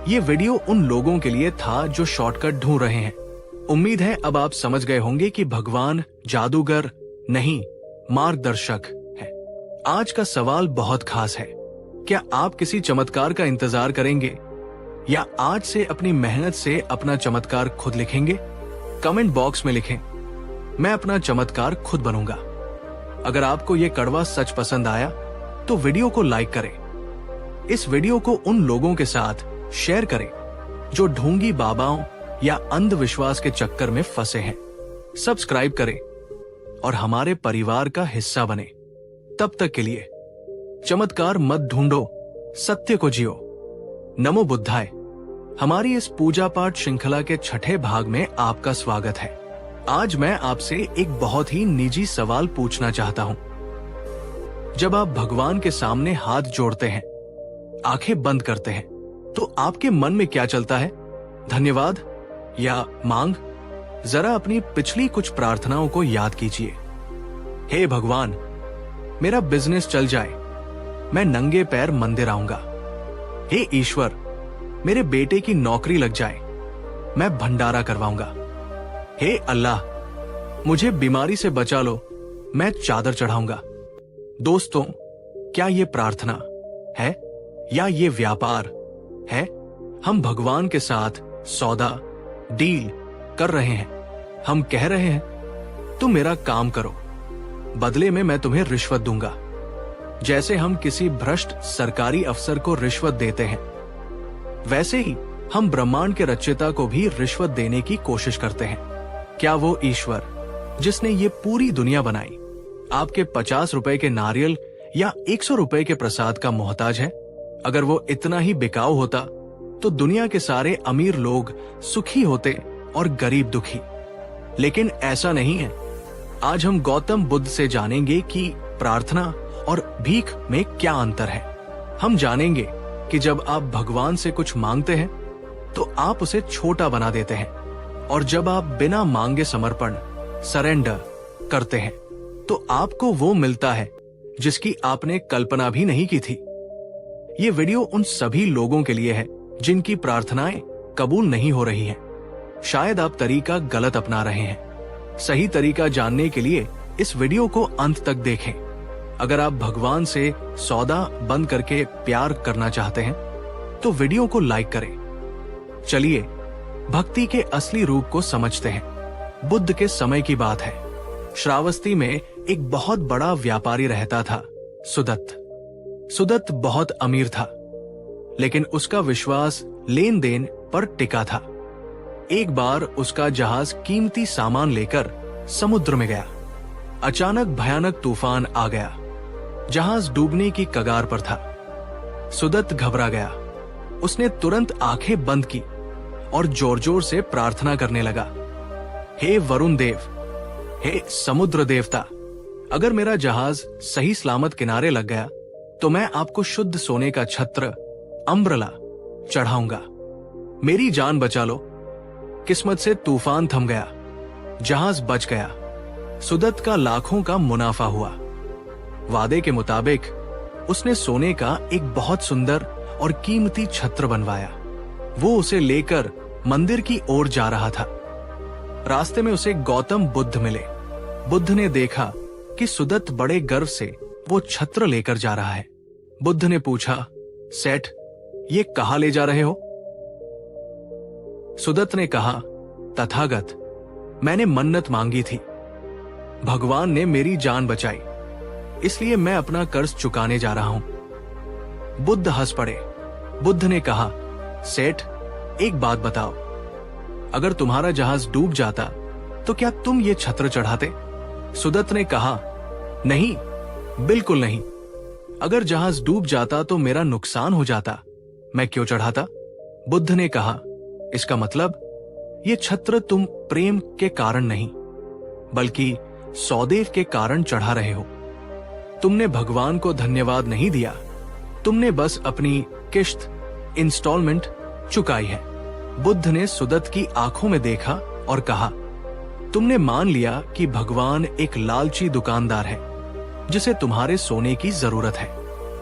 Speaker 1: ये वीडियो उन लोगों के लिए था जो शॉर्टकट ढूंढ रहे हैं। उम्मीद है अब आप समझ गए होंगे कि भगवान जादूगर नहीं, मार्गदर्शक है। आज का सवाल बहुत खास है। क्या आप किसी चमत्कार का इंतजार करेंगे या आज से अपनी मेहनत से अपना चमत्कार खुद लिखेंगे? कमेंट बॉक्स में लिखें, मैं अपना चमत्कार खुद बनूंगा। अगर आपको यह कड़वा सच पसंद आया तो वीडियो को लाइक करें। इस वीडियो को उन लोगों के साथ शेयर करें जो ढोंगी बाबाओं या अंधविश्वास के चक्कर में फंसे हैं। सब्सक्राइब करें और हमारे परिवार का हिस्सा बने। तब तक के लिए चमत्कार मत ढूंढो, सत्य को जियो। नमो बुद्धाय। हमारी इस पूजा पाठ श्रृंखला के 6ठे भाग में आपका स्वागत है। आज मैं आपसे एक बहुत ही निजी सवाल पूछना चाहता हूं। जब आप भगवान के सामने हाथ जोड़ते हैं, आंखें बंद करते हैं, तो आपके मन में क्या चलता है? धन्यवाद या मांग? जरा अपनी पिछली कुछ प्रार्थनाओं को याद कीजिए। हे भगवान, मेरा बिजनेस चल जाए, मैं नंगे पैर मंदिर आऊंगा। हे ईश्वर, मेरे बेटे की नौकरी लग जाए, मैं भंडारा करवाऊंगा। हे अल्लाह, मुझे बीमारी से बचा लो, मैं चादर चढ़ाऊंगा। दोस्तों, क्या ये प्रार्थना है या ये व्यापार है? हम भगवान के साथ सौदा, डील कर रहे हैं। हम कह रहे हैं, तुम मेरा काम करो, बदले में मैं तुम्हें रिश्वत दूंगा। जैसे हम किसी भ्रष्ट सरकारी अफसर को रिश्वत देते हैं, वैसे ही हम ब्रह्मांड के रचयिता को भी रिश्वत देने की कोशिश करते हैं। क्या वो ईश्वर जिसने ये पूरी दुनिया बनाई आपके 50 रुपए के नारियल या 100 रुपए के प्रसाद का मोहताज है? अगर वो इतना ही बिकाऊ होता तो दुनिया के सारे अमीर लोग सुखी होते और गरीब दुखी। लेकिन ऐसा नहीं है। आज हम गौतम बुद्ध से जानेंगे कि प्रार्थना और भीख में क्या अंतर है। हम जानेंगे कि जब आप भगवान से कुछ मांगते हैं तो आप उसे छोटा बना देते हैं, और जब आप बिना मांगे समर्पण, सरेंडर करते हैं, तो आपको वो मिलता है जिसकी आपने कल्पना भी नहीं की थी। ये वीडियो उन सभी लोगों के लिए है जिनकी प्रार्थनाएं कबूल नहीं हो रही हैं। शायद आप तरीका गलत अपना रहे हैं। सही तरीका जानने के लिए इस वीडियो को अंत तक देखें। अगर आप भगवान से सौदा बंद करके प्यार करना चाहते हैं तो वीडियो को लाइक करें। चलिए भक्ति के असली रूप को समझते हैं। बुद्ध के समय की बात है। श्रावस्ती में एक बहुत बड़ा व्यापारी रहता था, सुदत्त। सुदत्त बहुत अमीर था, लेकिन उसका विश्वास लेन देन पर टिका था। एक बार उसका जहाज कीमती सामान लेकर समुद्र में गया। अचानक भयानक तूफान आ गया। जहाज डूबने की कगार पर था। सुदत्त घबरा गया। उसने तुरंत आंखें बंद की और जोर जोर से प्रार्थना करने लगा। हे वरुण देव, हे समुद्र देवता, अगर मेरा जहाज सही सलामत किनारे लग गया तो मैं आपको शुद्ध सोने का छत्र, अम्ब्रेला चढ़ाऊंगा। मेरी जान बचा लो। किस्मत से तूफान थम गया। जहाज बच गया। सुदत्त का लाखों का मुनाफा हुआ। वादे के मुताबिक उसने सोने का एक बहुत सुंदर और कीमती छत्र बनवाया। वो उसे लेकर मंदिर की ओर जा रहा था। रास्ते में उसे गौतम बुद्ध मिले। बुद्ध ने देखा कि सुदत्त बड़े गर्व से वो छत्र लेकर जा रहा है। बुद्ध ने पूछा, सेठ, ये कहाँ ले जा रहे हो? सुदत्त ने कहा, तथागत, मैंने मन्नत मांगी थी, भगवान ने मेरी जान बचाई, इसलिए मैं अपना कर्ज चुकाने जा रहा हूं। बुद्ध हंस पड़े। बुद्ध ने कहा, सेठ, एक बात बताओ, अगर तुम्हारा जहाज डूब जाता तो क्या तुम ये छत्र चढ़ाते? सुदत्त ने कहा, नहीं, बिल्कुल नहीं। अगर जहाज डूब जाता तो मेरा नुकसान हो जाता, मैं क्यों चढ़ाता? बुद्ध ने कहा, इसका मतलब ये छत्र तुम प्रेम के कारण नहीं, बल्कि सौदेव के कारण चढ़ा रहे हो। तुमने भगवान को धन्यवाद नहीं दिया, तुमने बस अपनी किश्त, इंस्टॉलमेंट चुकाई है। बुद्ध ने सुदत्त की आंखों में देखा और कहा, तुमने मान लिया कि भगवान एक लालची दुकानदार है जिसे तुम्हारे सोने की जरूरत है।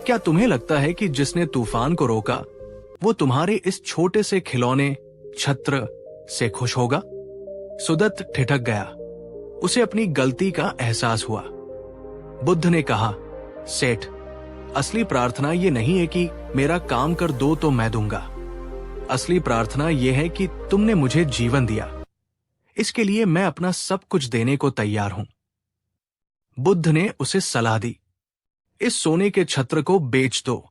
Speaker 1: क्या तुम्हें लगता है कि जिसने तूफान को रोका वो तुम्हारे इस छोटे से खिलौने छत्र से खुश होगा? सुदत्त ठिठक गया। उसे अपनी गलती का एहसास हुआ। बुद्ध ने कहा, सेठ, असली प्रार्थना ये नहीं है कि मेरा काम कर दो तो मैं दूंगा। असली प्रार्थना यह है कि तुमने मुझे जीवन दिया, इसके लिए मैं अपना सब कुछ देने को तैयार हूं। बुद्ध ने उसे सलाह दी, इस सोने के छत्र को बेच दो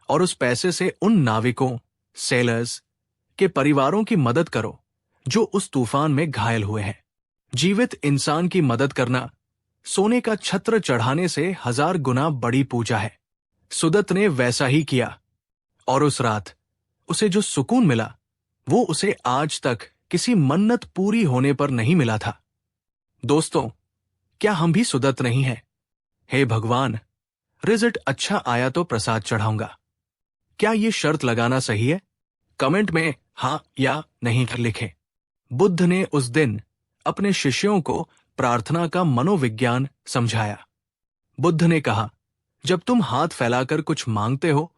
Speaker 1: और उस पैसे से उन नाविकों, सेलर्स के परिवारों की मदद करो जो उस तूफान में घायल हुए हैं। जीवित इंसान की मदद करना सोने का छत्र चढ़ाने से 1000 गुना बड़ी पूजा है। सुदत्त ने वैसा ही किया और उस रात उसे जो सुकून मिला वो उसे आज तक किसी मन्नत पूरी होने पर नहीं मिला था। दोस्तों, क्या हम भी सुदत्त नहीं हैं? हे भगवान, रिजल्ट अच्छा आया तो प्रसाद चढ़ाऊंगा। क्या ये शर्त लगाना सही है? कमेंट में हाँ या नहीं लिखें। बुद्ध ने उस दिन अपने शिष्यों को प्रार्थना का मनोविज्ञान समझाया। बुद्ध ने कहा, जब तुम हाथ फैलाकर कुछ मांगते हो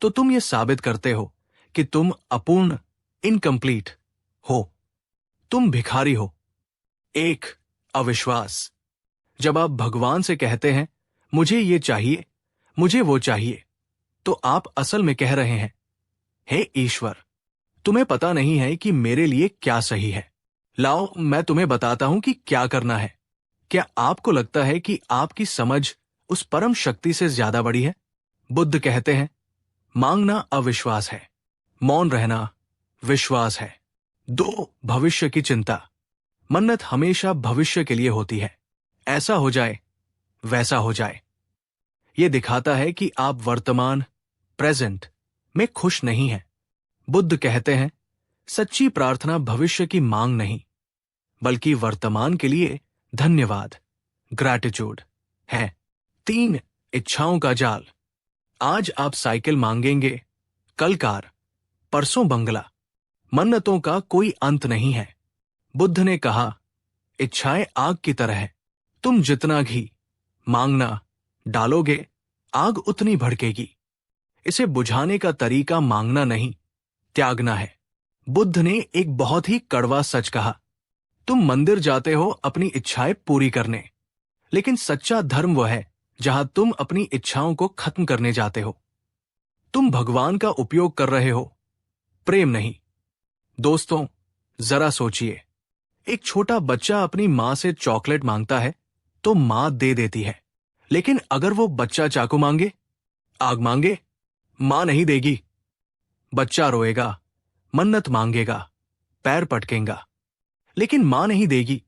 Speaker 1: तो तुम ये साबित करते हो कि तुम अपूर्ण, इनकम्प्लीट हो, तुम भिखारी हो। एक, अविश्वास। जब आप भगवान से कहते हैं, मुझे ये चाहिए, मुझे वो चाहिए, तो आप असल में कह रहे हैं, हे ईश्वर, तुम्हें पता नहीं है कि मेरे लिए क्या सही है। लाओ मैं तुम्हें बताता हूं कि क्या करना है। क्या आपको लगता है कि आपकी समझ उस परम शक्ति से ज्यादा बड़ी है? बुद्ध कहते हैं, मांगना अविश्वास है, मौन रहना विश्वास है। 2, भविष्य की चिंता। मन्नत हमेशा भविष्य के लिए होती है, ऐसा हो जाए, वैसा हो जाए। यह दिखाता है कि आप वर्तमान, प्रेजेंट में खुश नहीं हैं। बुद्ध कहते हैं, सच्ची प्रार्थना भविष्य की मांग नहीं, बल्कि वर्तमान के लिए धन्यवाद, ग्रैटिट्यूड है। 3, इच्छाओं का जाल। आज आप साइकिल मांगेंगे, कल कार, परसों बंगला। मन्नतों का कोई अंत नहीं है। बुद्ध ने कहा, इच्छाएं आग की तरह है, तुम जितना घी मांगना डालोगे, आग उतनी भड़केगी। इसे बुझाने का तरीका मांगना नहीं, त्यागना है। बुद्ध ने एक बहुत ही कड़वा सच कहा, तुम मंदिर जाते हो अपनी इच्छाएं पूरी करने, लेकिन सच्चा धर्म वह है जहां तुम अपनी इच्छाओं को खत्म करने जाते हो। तुम भगवान का उपयोग कर रहे हो, प्रेम नहीं। दोस्तों, जरा सोचिए, एक छोटा बच्चा अपनी मां से चॉकलेट मांगता है तो मां दे देती है, लेकिन अगर वो बच्चा चाकू मांगे, आग मांगे, मां नहीं देगी। बच्चा रोएगा, मन्नत मांगेगा, पैर पटकेगा, लेकिन मां नहीं देगी,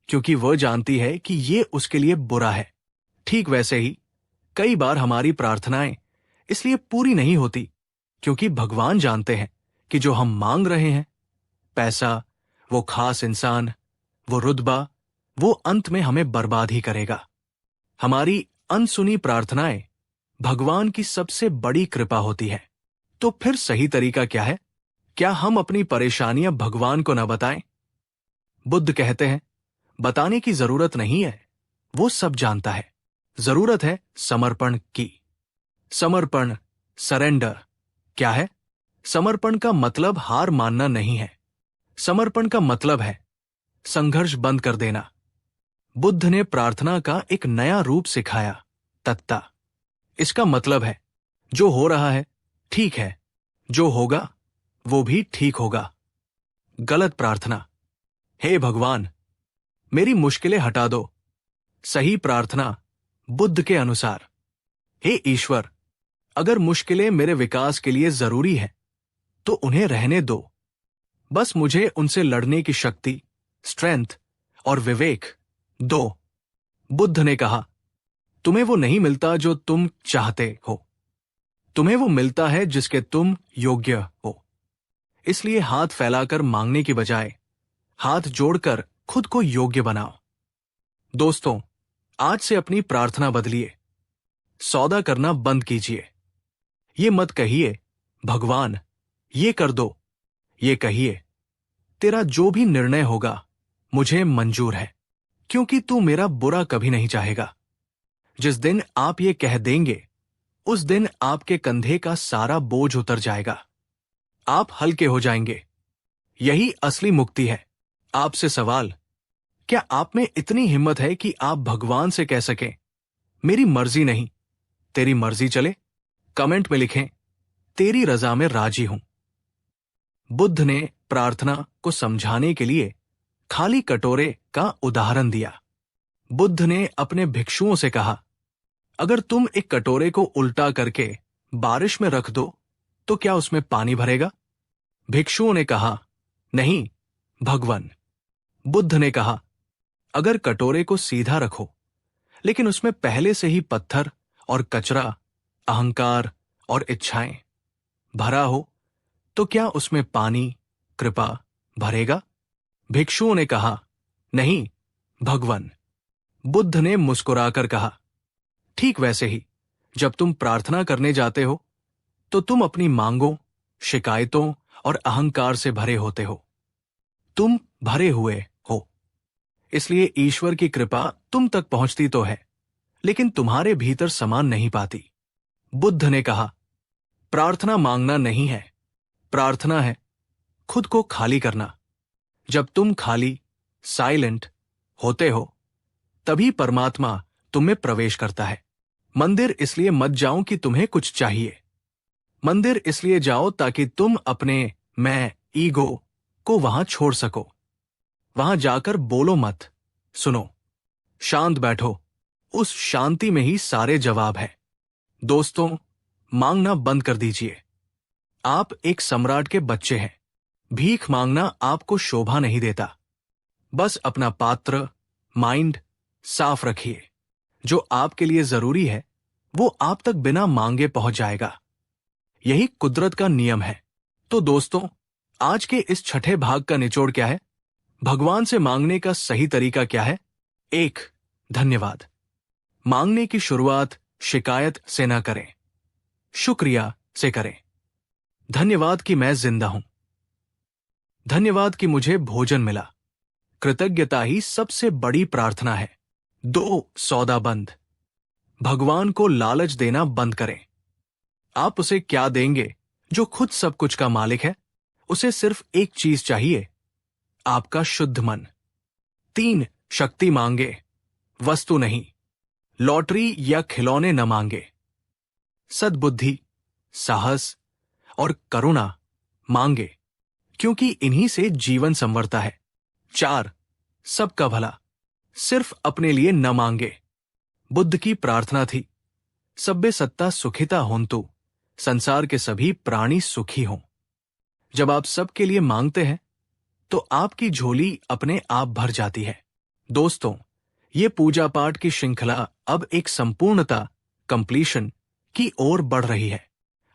Speaker 1: क्योंकि वह जानती है कि ये उसके लिए बुरा है। ठीक वैसे ही कई बार हमारी प्रार्थनाएं इसलिए पूरी नहीं होती क्योंकि भगवान जानते हैं कि जो हम मांग रहे हैं, पैसा, वो खास इंसान, वो रुतबा, वो अंत में हमें बर्बाद ही करेगा। हमारी अनसुनी प्रार्थनाएं भगवान की सबसे बड़ी कृपा होती है। तो फिर सही तरीका क्या है? क्या हम अपनी परेशानियां भगवान को न बताएं? बुद्ध कहते हैं, बताने की जरूरत नहीं है, वो सब जानता है। जरूरत है समर्पण की। समर्पण, सरेंडर क्या है? समर्पण का मतलब हार मानना नहीं है। समर्पण का मतलब है संघर्ष बंद कर देना। बुद्ध ने प्रार्थना का एक नया रूप सिखाया, तत्ता। इसका मतलब है, जो हो रहा है ठीक है, जो होगा वो भी ठीक होगा। गलत प्रार्थना। हे भगवान, मेरी मुश्किलें हटा दो। सही प्रार्थना बुद्ध के अनुसार, हे ईश्वर, अगर मुश्किलें मेरे विकास के लिए जरूरी है तो उन्हें रहने दो। बस मुझे उनसे लड़ने की शक्ति, स्ट्रेंथ और विवेक दो। बुद्ध ने कहा, तुम्हें वो नहीं मिलता जो तुम चाहते हो, तुम्हें वो मिलता है जिसके तुम योग्य हो। इसलिए हाथ फैलाकर मांगने की बजाय हाथ जोड़कर खुद को योग्य बनाओ। दोस्तों, आज से अपनी प्रार्थना बदलिए। सौदा करना बंद कीजिए। ये मत कहिए, भगवान ये कर दो। ये कहिए, तेरा जो भी निर्णय होगा मुझे मंजूर है, क्योंकि तू मेरा बुरा कभी नहीं चाहेगा। जिस दिन आप ये कह देंगे, उस दिन आपके कंधे का सारा बोझ उतर जाएगा। आप हल्के हो जाएंगे। यही असली मुक्ति है। आपसे सवाल, क्या आप में इतनी हिम्मत है कि आप भगवान से कह सकें, मेरी मर्जी नहीं, तेरी मर्जी चले? कमेंट में लिखें, तेरी रजा में राजी हूं। बुद्ध ने प्रार्थना को समझाने के लिए खाली कटोरे का उदाहरण दिया। बुद्ध ने अपने भिक्षुओं से कहा, अगर तुम एक कटोरे को उल्टा करके बारिश में रख दो तो क्या उसमें पानी भरेगा? भिक्षुओं ने कहा, नहीं भगवान। बुद्ध ने कहा, अगर कटोरे को सीधा रखो लेकिन उसमें पहले से ही पत्थर और कचरा, अहंकार और इच्छाएं भरा हो तो क्या उसमें पानी, कृपा भरेगा? भिक्षुओं ने कहा, नहीं भगवान। बुद्ध ने मुस्कुराकर कहा, ठीक वैसे ही जब तुम प्रार्थना करने जाते हो तो तुम अपनी मांगों, शिकायतों और अहंकार से भरे होते हो। तुम भरे हुए हो, इसलिए ईश्वर की कृपा तुम तक पहुंचती तो है लेकिन तुम्हारे भीतर समान नहीं पाती। बुद्ध ने कहा, प्रार्थना मांगना नहीं है, प्रार्थना है खुद को खाली करना। जब तुम खाली, साइलेंट होते हो तभी परमात्मा तुम में प्रवेश करता है। मंदिर इसलिए मत जाओ कि तुम्हें कुछ चाहिए। मंदिर इसलिए जाओ ताकि तुम अपने मैं, ईगो को वहां छोड़ सको। वहां जाकर बोलो मत, सुनो। शांत बैठो, उस शांति में ही सारे जवाब है। दोस्तों, मांगना बंद कर दीजिए। आप एक सम्राट के बच्चे हैं। भीख मांगना आपको शोभा नहीं देता। बस अपना पात्र, माइंड साफ रखिए। जो आपके लिए जरूरी है वो आप तक बिना मांगे पहुंच जाएगा। यही कुदरत का नियम है। तो दोस्तों, आज के इस छठे भाग का निचोड़ क्या है? भगवान से मांगने का सही तरीका क्या है? 1. धन्यवाद। मांगने की शुरुआत शिकायत से न करें, शुक्रिया से करें। धन्यवाद कि मैं जिंदा हूं। धन्यवाद कि मुझे भोजन मिला। कृतज्ञता ही सबसे बड़ी प्रार्थना है। 2. सौदा बंद। भगवान को लालच देना बंद करें। आप उसे क्या देंगे जो खुद सब कुछ का मालिक है? उसे सिर्फ एक चीज चाहिए, आपका शुद्ध मन। 3. शक्ति मांगे, वस्तु नहीं। लॉटरी या खिलौने न मांगे। सद्बुद्धि, साहस और करुणा मांगे, क्योंकि इन्हीं से जीवन संवरता है। 4. सबका भला, सिर्फ अपने लिए न मांगे। बुद्ध की प्रार्थना थी, सब्बे सत्ता सुखिता होन्तु, संसार के सभी प्राणी सुखी हों। जब आप सबके लिए मांगते हैं तो आपकी झोली अपने आप भर जाती है। दोस्तों, ये पूजा पाठ की श्रृंखला अब एक संपूर्णता, कंप्लीशन की ओर बढ़ रही है।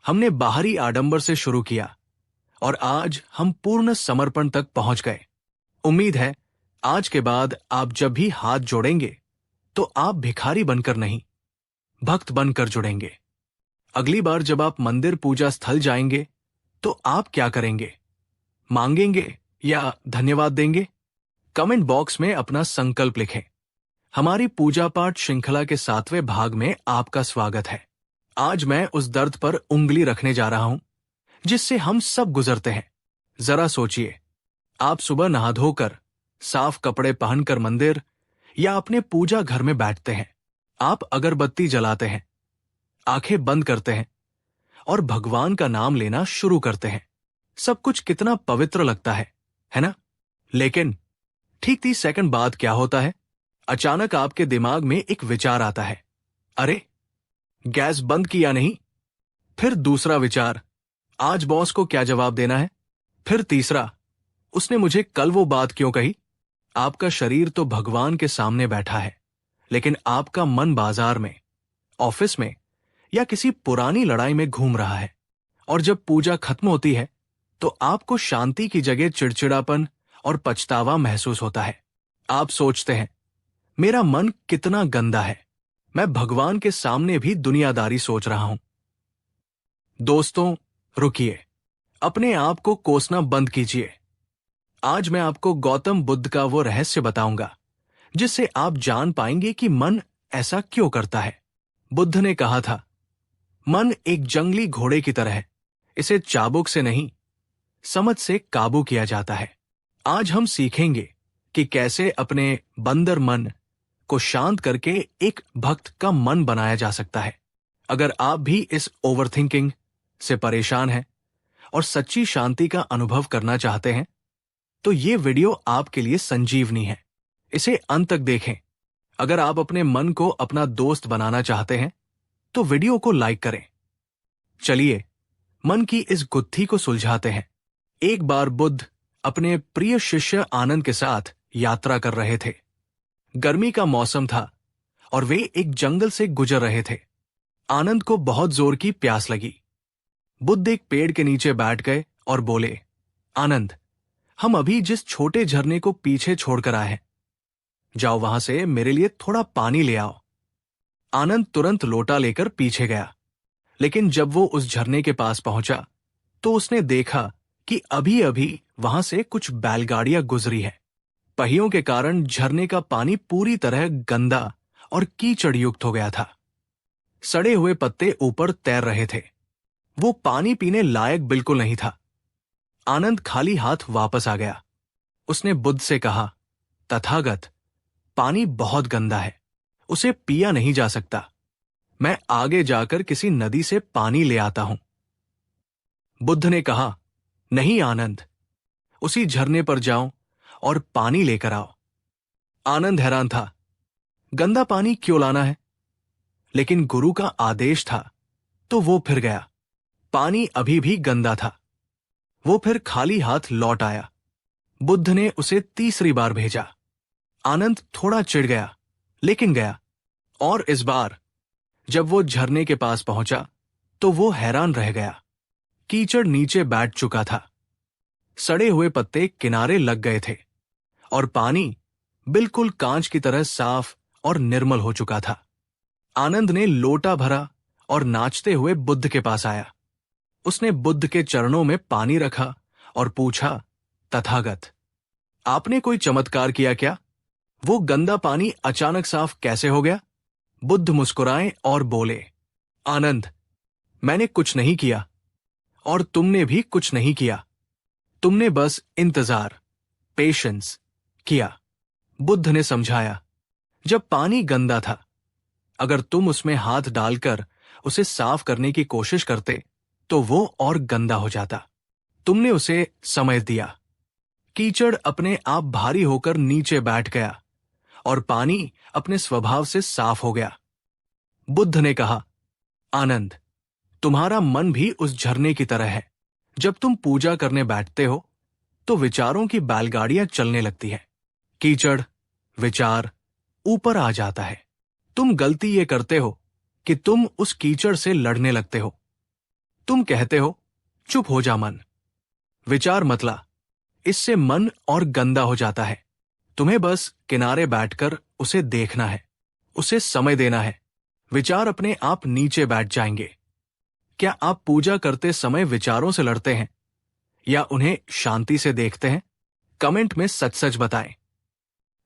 Speaker 1: हमने बाहरी आडंबर से शुरू किया और आज हम पूर्ण समर्पण तक पहुंच गए। उम्मीद है आज के बाद आप जब भी हाथ जोड़ेंगे तो आप भिखारी बनकर नहीं, भक्त बनकर जुड़ेंगे। अगली बार जब आप मंदिर पूजा स्थल जाएंगे तो आप क्या करेंगे? मांगेंगे या धन्यवाद देंगे? कमेंट बॉक्स में अपना संकल्प लिखें। हमारी पूजा पाठ श्रृंखला के 7वें भाग में आपका स्वागत है। आज मैं उस दर्द पर उंगली रखने जा रहा हूं जिससे हम सब गुजरते हैं। जरा सोचिए, आप सुबह नहा धोकर, साफ कपड़े पहनकर मंदिर या अपने पूजा घर में बैठते हैं। आप अगरबत्ती जलाते हैं, आंखें बंद करते हैं और भगवान का नाम लेना शुरू करते हैं। सब कुछ कितना पवित्र लगता है है ना? लेकिन ठीक 30 सेकंड बाद क्या होता है? अचानक आपके दिमाग में एक विचार आता है, अरे गैस बंद किया नहीं। फिर दूसरा विचार, आज बॉस को क्या जवाब देना है। फिर तीसरा, उसने मुझे कल वो बात क्यों कही। आपका शरीर तो भगवान के सामने बैठा है, लेकिन आपका मन बाजार में, ऑफिस में या किसी पुरानी लड़ाई में घूम रहा है। और जब पूजा खत्म होती है तो आपको शांति की जगह चिड़चिड़ापन और पछतावा महसूस होता है। आप सोचते हैं, मेरा मन कितना गंदा है, मैं भगवान के सामने भी दुनियादारी सोच रहा हूं। दोस्तों, रुकिए, अपने आप को कोसना बंद कीजिए। आज मैं आपको गौतम बुद्ध का वो रहस्य बताऊंगा जिससे आप जान पाएंगे कि मन ऐसा क्यों करता है। बुद्ध ने कहा था, मन एक जंगली घोड़े की तरह है, इसे चाबुक से नहीं, समझ से काबू किया जाता है। आज हम सीखेंगे कि कैसे अपने बंदर मन को शांत करके एक भक्त का मन बनाया जा सकता है। अगर आप भी इस ओवरथिंकिंग से परेशान हैं और सच्ची शांति का अनुभव करना चाहते हैं, तो ये वीडियो आपके लिए संजीवनी है। इसे अंत तक देखें। अगर आप अपने मन को अपना दोस्त बनाना चाहते हैं, तो वीडियो को लाइक करें। चलिए मन की इस गुत्थी को सुलझाते हैं। एक बार बुद्ध अपने प्रिय शिष्य आनंद के साथ यात्रा कर रहे थे। गर्मी का मौसम था और वे एक जंगल से गुजर रहे थे। आनंद को बहुत जोर की प्यास लगी। बुद्ध एक पेड़ के नीचे बैठ गए और बोले, आनंद, हम अभी जिस छोटे झरने को पीछे छोड़कर आए हैं, जाओ वहां से मेरे लिए थोड़ा पानी ले आओ। आनंद तुरंत लोटा लेकर पीछे गया, लेकिन जब वो उस झरने के पास पहुंचा तो उसने देखा कि अभी अभी वहां से कुछ बैलगाड़ियां गुजरी है। पहियों के कारण झरने का पानी पूरी तरह गंदा और कीचड़ युक्त हो गया था। सड़े हुए पत्ते ऊपर तैर रहे थे। वो पानी पीने लायक बिल्कुल नहीं था। आनंद खाली हाथ वापस आ गया। उसने बुद्ध से कहा, तथागत, पानी बहुत गंदा है, उसे पिया नहीं जा सकता। मैं आगे जाकर किसी नदी से पानी ले आता हूं। बुद्ध ने कहा, नहीं आनंद, उसी झरने पर जाओ और पानी लेकर आओ। आनंद हैरान था, गंदा पानी क्यों लाना है? लेकिन गुरु का आदेश था, तो वो फिर गया। पानी अभी भी गंदा था। वो फिर खाली हाथ लौट आया। बुद्ध ने उसे तीसरी बार भेजा। आनंद थोड़ा चिढ़ गया, लेकिन गया। और इस बार जब वो झरने के पास पहुंचा तो वो हैरान रह गया। कीचड़ नीचे बैठ चुका था, सड़े हुए पत्ते किनारे लग गए थे और पानी बिल्कुल कांच की तरह साफ और निर्मल हो चुका था। आनंद ने लोटा भरा और नाचते हुए बुद्ध के पास आया। उसने बुद्ध के चरणों में पानी रखा और पूछा, तथागत, आपने कोई चमत्कार किया क्या? वो गंदा पानी अचानक साफ कैसे हो गया? बुद्ध मुस्कुराए और बोले, आनंद, मैंने कुछ नहीं किया और तुमने भी कुछ नहीं किया। तुमने बस इंतजार, पेशेंस किया। बुद्ध ने समझाया, जब पानी गंदा था, अगर तुम उसमें हाथ डालकर उसे साफ करने की कोशिश करते तो वो और गंदा हो जाता। तुमने उसे समय दिया। कीचड़ अपने आप भारी होकर नीचे बैठ गया और पानी अपने स्वभाव से साफ हो गया। बुद्ध ने कहा, आनंद, तुम्हारा मन भी उस झरने की तरह है। जब तुम पूजा करने बैठते हो तो विचारों की बैलगाड़ियां चलने लगती है। कीचड़, विचार ऊपर आ जाता है। तुम गलती ये करते हो कि तुम उस कीचड़ से लड़ने लगते हो। तुम कहते हो, चुप हो जा मन, विचार मतला। इससे मन और गंदा हो जाता है। तुम्हें बस किनारे बैठकर उसे देखना है, उसे समय देना है। विचार अपने आप नीचे बैठ जाएंगे। क्या आप पूजा करते समय विचारों से लड़ते हैं या उन्हें शांति से देखते हैं? कमेंट में सच सच बताएं।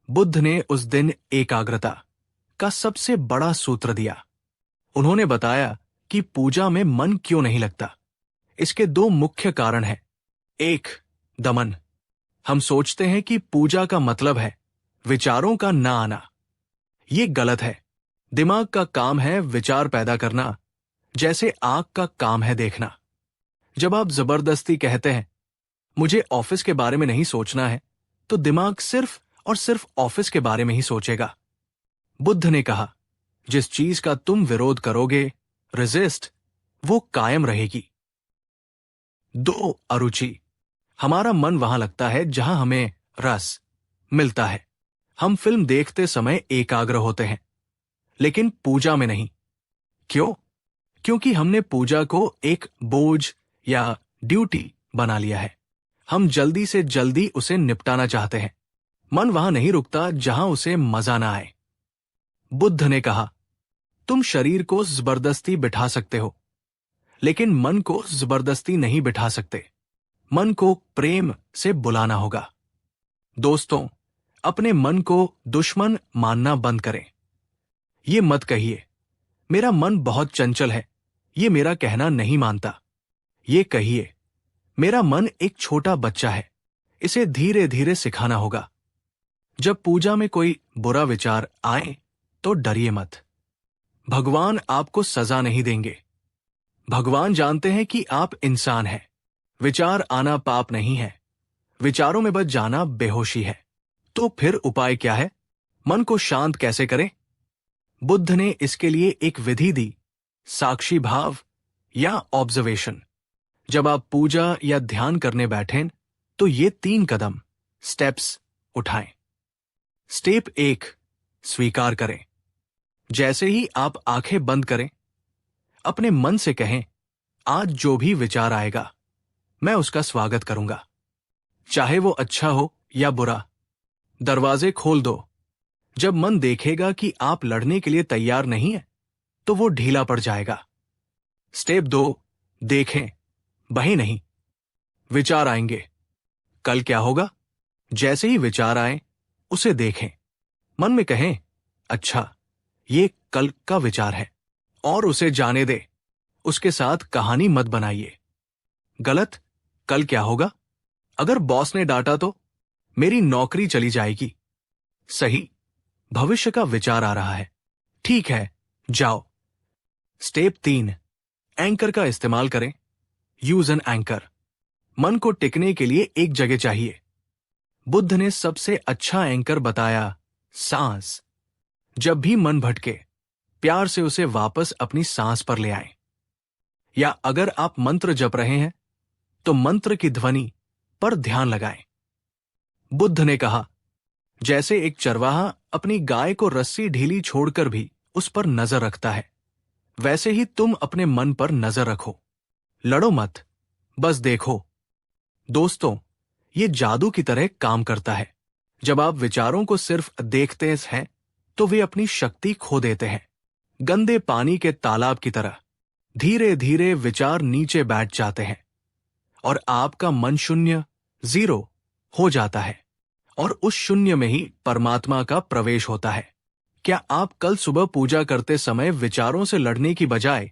Speaker 1: बुद्ध ने उस दिन एकाग्रता का सबसे बड़ा सूत्र दिया। उन्होंने बताया कि पूजा में मन क्यों नहीं लगता। इसके दो मुख्य कारण हैं। एक, दमन। हम सोचते हैं कि पूजा का मतलब है विचारों का ना आना। ये गलत है। दिमाग का काम है विचार पैदा करना, जैसे आंख का काम है देखना। जब आप जबरदस्ती कहते हैं, मुझे ऑफिस के बारे में नहीं सोचना है, तो दिमाग सिर्फ और सिर्फ ऑफिस के बारे में ही सोचेगा। बुद्ध ने कहा, जिस चीज का तुम विरोध करोगे, रेजिस्ट, वो कायम रहेगी। 2. अरुचि। हमारा मन वहां लगता है जहां हमें रस मिलता है। हम फिल्म देखते समय एकाग्र होते हैं, लेकिन पूजा में नहीं। क्यों? क्योंकि हमने पूजा को एक बोझ या ड्यूटी बना लिया है। हम जल्दी से जल्दी उसे निपटाना चाहते हैं। मन वहां नहीं रुकता जहां उसे मजा ना आए। बुद्ध ने कहा, तुम शरीर को जबरदस्ती बिठा सकते हो, लेकिन मन को जबरदस्ती नहीं बिठा सकते। मन को प्रेम से बुलाना होगा। दोस्तों, अपने मन को दुश्मन मानना बंद करें। ये मत कहिए, मेरा मन बहुत चंचल है, ये मेरा कहना नहीं मानता। ये कहिए, मेरा मन एक छोटा बच्चा है, इसे धीरे धीरे सिखाना होगा। जब पूजा में कोई बुरा विचार आए तो डरिए मत। भगवान आपको सजा नहीं देंगे। भगवान जानते हैं कि आप इंसान हैं। विचार आना पाप नहीं है, विचारों में बच जाना बेहोशी है। तो फिर उपाय क्या है? मन को शांत कैसे करें? बुद्ध ने इसके लिए एक विधि दी, साक्षी भाव या ऑब्जर्वेशन। जब आप पूजा या ध्यान करने बैठें तो ये 3 कदम स्टेप्स उठाएं। स्टेप 1, स्वीकार करें। जैसे ही आप आंखें बंद करें, अपने मन से कहें, आज जो भी विचार आएगा मैं उसका स्वागत करूंगा, चाहे वो अच्छा हो या बुरा। दरवाजे खोल दो। जब मन देखेगा कि आप लड़ने के लिए तैयार नहीं है, तो वो ढीला पड़ जाएगा। स्टेप 2, देखें, बहे नहीं। विचार आएंगे, कल क्या होगा? जैसे ही विचार आए, उसे देखें। मन में कहें, अच्छा, ये कल का विचार है, और उसे जाने दे। उसके साथ कहानी मत बनाइए। गलत, कल क्या होगा? अगर बॉस ने डांटा तो मेरी नौकरी चली जाएगी। सही, भविष्य का विचार आ रहा है। ठीक है, जाओ। स्टेप 3, एंकर का इस्तेमाल करें। Use an anchor. मन को टिकने के लिए एक जगह चाहिए। बुद्ध ने सबसे अच्छा एंकर बताया, सांस। जब भी मन भटके, प्यार से उसे वापस अपनी सांस पर ले आएं। या अगर आप मंत्र जप रहे हैं, तो मंत्र की ध्वनि पर ध्यान लगाएं। बुद्ध ने कहा, जैसे एक चरवाहा अपनी गाय को रस्सी ढीली छोड़कर भी उस पर नजर रखता है, वैसे ही तुम अपने मन पर नजर रखो। लड़ो मत, बस देखो। दोस्तों, ये जादू की तरह काम करता है। जब आप विचारों को सिर्फ देखते हैं, तो वे अपनी शक्ति खो देते हैं। गंदे पानी के तालाब की तरह धीरे धीरे विचार नीचे बैठ जाते हैं और आपका मन शून्य, 0 हो जाता है, और उस शून्य में ही परमात्मा का प्रवेश होता है। क्या आप कल सुबह पूजा करते समय विचारों से लड़ने की बजाय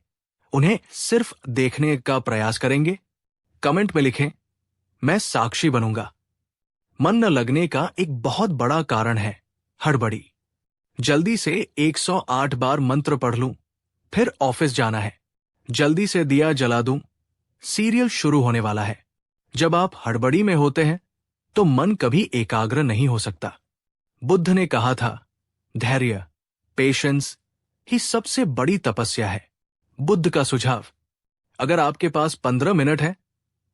Speaker 1: उन्हें सिर्फ देखने का प्रयास करेंगे? कमेंट में लिखें, मैं साक्षी बनूंगा। मन न लगने का एक बहुत बड़ा कारण है हड़बड़ी। जल्दी से 108 बार मंत्र पढ़ लूं, फिर ऑफिस जाना है। जल्दी से दिया जला दूं, सीरियल शुरू होने वाला है। जब आप हड़बड़ी में होते हैं, तो मन कभी एकाग्र नहीं हो सकता। बुद्ध ने कहा था, धैर्य, पेशेंस ही सबसे बड़ी तपस्या है। बुद्ध का सुझाव, अगर आपके पास 15 मिनट है,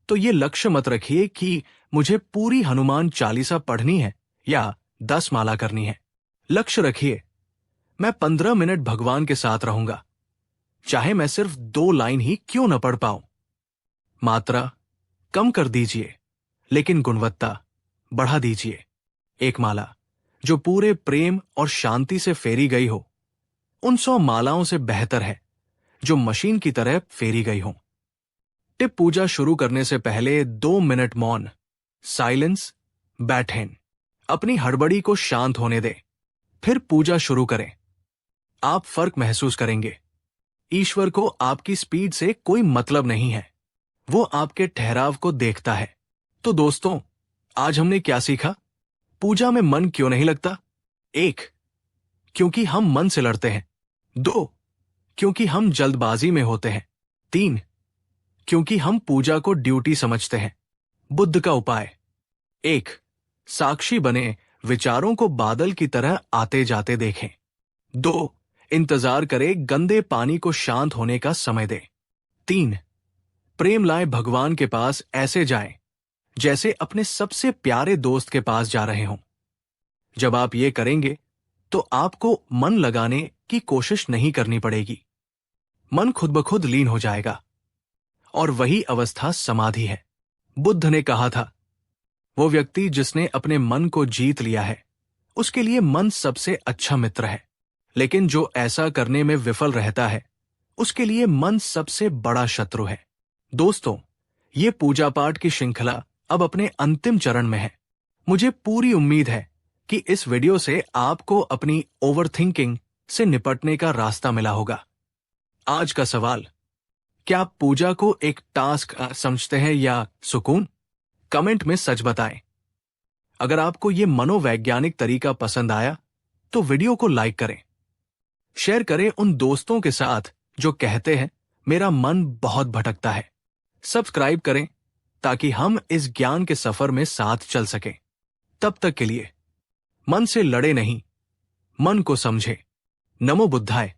Speaker 1: तो ये लक्ष्य मत रखिए कि मुझे पूरी हनुमान चालीसा पढ़नी है या 10 माला करनी है। लक्ष्य रखिए, मैं 15 मिनट भगवान के साथ रहूंगा, चाहे मैं सिर्फ 2 लाइन ही क्यों न पढ़ पाऊं। मात्रा कम कर दीजिए, लेकिन गुणवत्ता बढ़ा दीजिए। एक माला जो पूरे प्रेम और शांति से फेरी गई हो, उन 100 मालाओं से बेहतर है जो मशीन की तरह फेरी गई हो। टिप, पूजा शुरू करने से पहले 2 मिनट मौन, साइलेंस, बैठें। अपनी हड़बड़ी को शांत होने दें, फिर पूजा शुरू करें। आप फर्क महसूस करेंगे। ईश्वर को आपकी स्पीड से कोई मतलब नहीं है, वो आपके ठहराव को देखता है। तो दोस्तों, आज हमने क्या सीखा? पूजा में मन क्यों नहीं लगता? 1, क्योंकि हम मन से लड़ते हैं। 2, क्योंकि हम जल्दबाजी में होते हैं। 3, क्योंकि हम पूजा को ड्यूटी समझते हैं। बुद्ध का उपाय। 1. साक्षी बने, विचारों को बादल की तरह आते जाते देखें। 2. इंतजार करे, गंदे पानी को शांत होने का समय दे। 3. प्रेम लाए, भगवान के पास ऐसे जाएं जैसे अपने सबसे प्यारे दोस्त के पास जा रहे हों। जब आप ये करेंगे तो आपको मन लगाने की कोशिश नहीं करनी पड़ेगी। मन खुद ब खुद लीन हो जाएगा और वही अवस्था समाधि है। बुद्ध ने कहा था, वो व्यक्ति जिसने अपने मन को जीत लिया है, उसके लिए मन सबसे अच्छा मित्र है, लेकिन जो ऐसा करने में विफल रहता है, उसके लिए मन सबसे बड़ा शत्रु है। दोस्तों, ये पूजा पाठ की श्रृंखला अब अपने अंतिम चरण में है। मुझे पूरी उम्मीद है कि इस वीडियो से आपको अपनी ओवरथिंकिंग से निपटने का रास्ता मिला होगा। आज का सवाल, क्या आप पूजा को एक टास्क समझते हैं या सुकून? कमेंट में सच बताएं। अगर आपको यह मनोवैज्ञानिक तरीका पसंद आया तो वीडियो को लाइक करें, शेयर करें उन दोस्तों के साथ जो कहते हैं मेरा मन बहुत भटकता है। सब्सक्राइब करें ताकि हम इस ज्ञान के सफर में साथ चल सकें। तब तक के लिए मन से लड़े नहीं, मन को समझे। नमो बुद्धाय।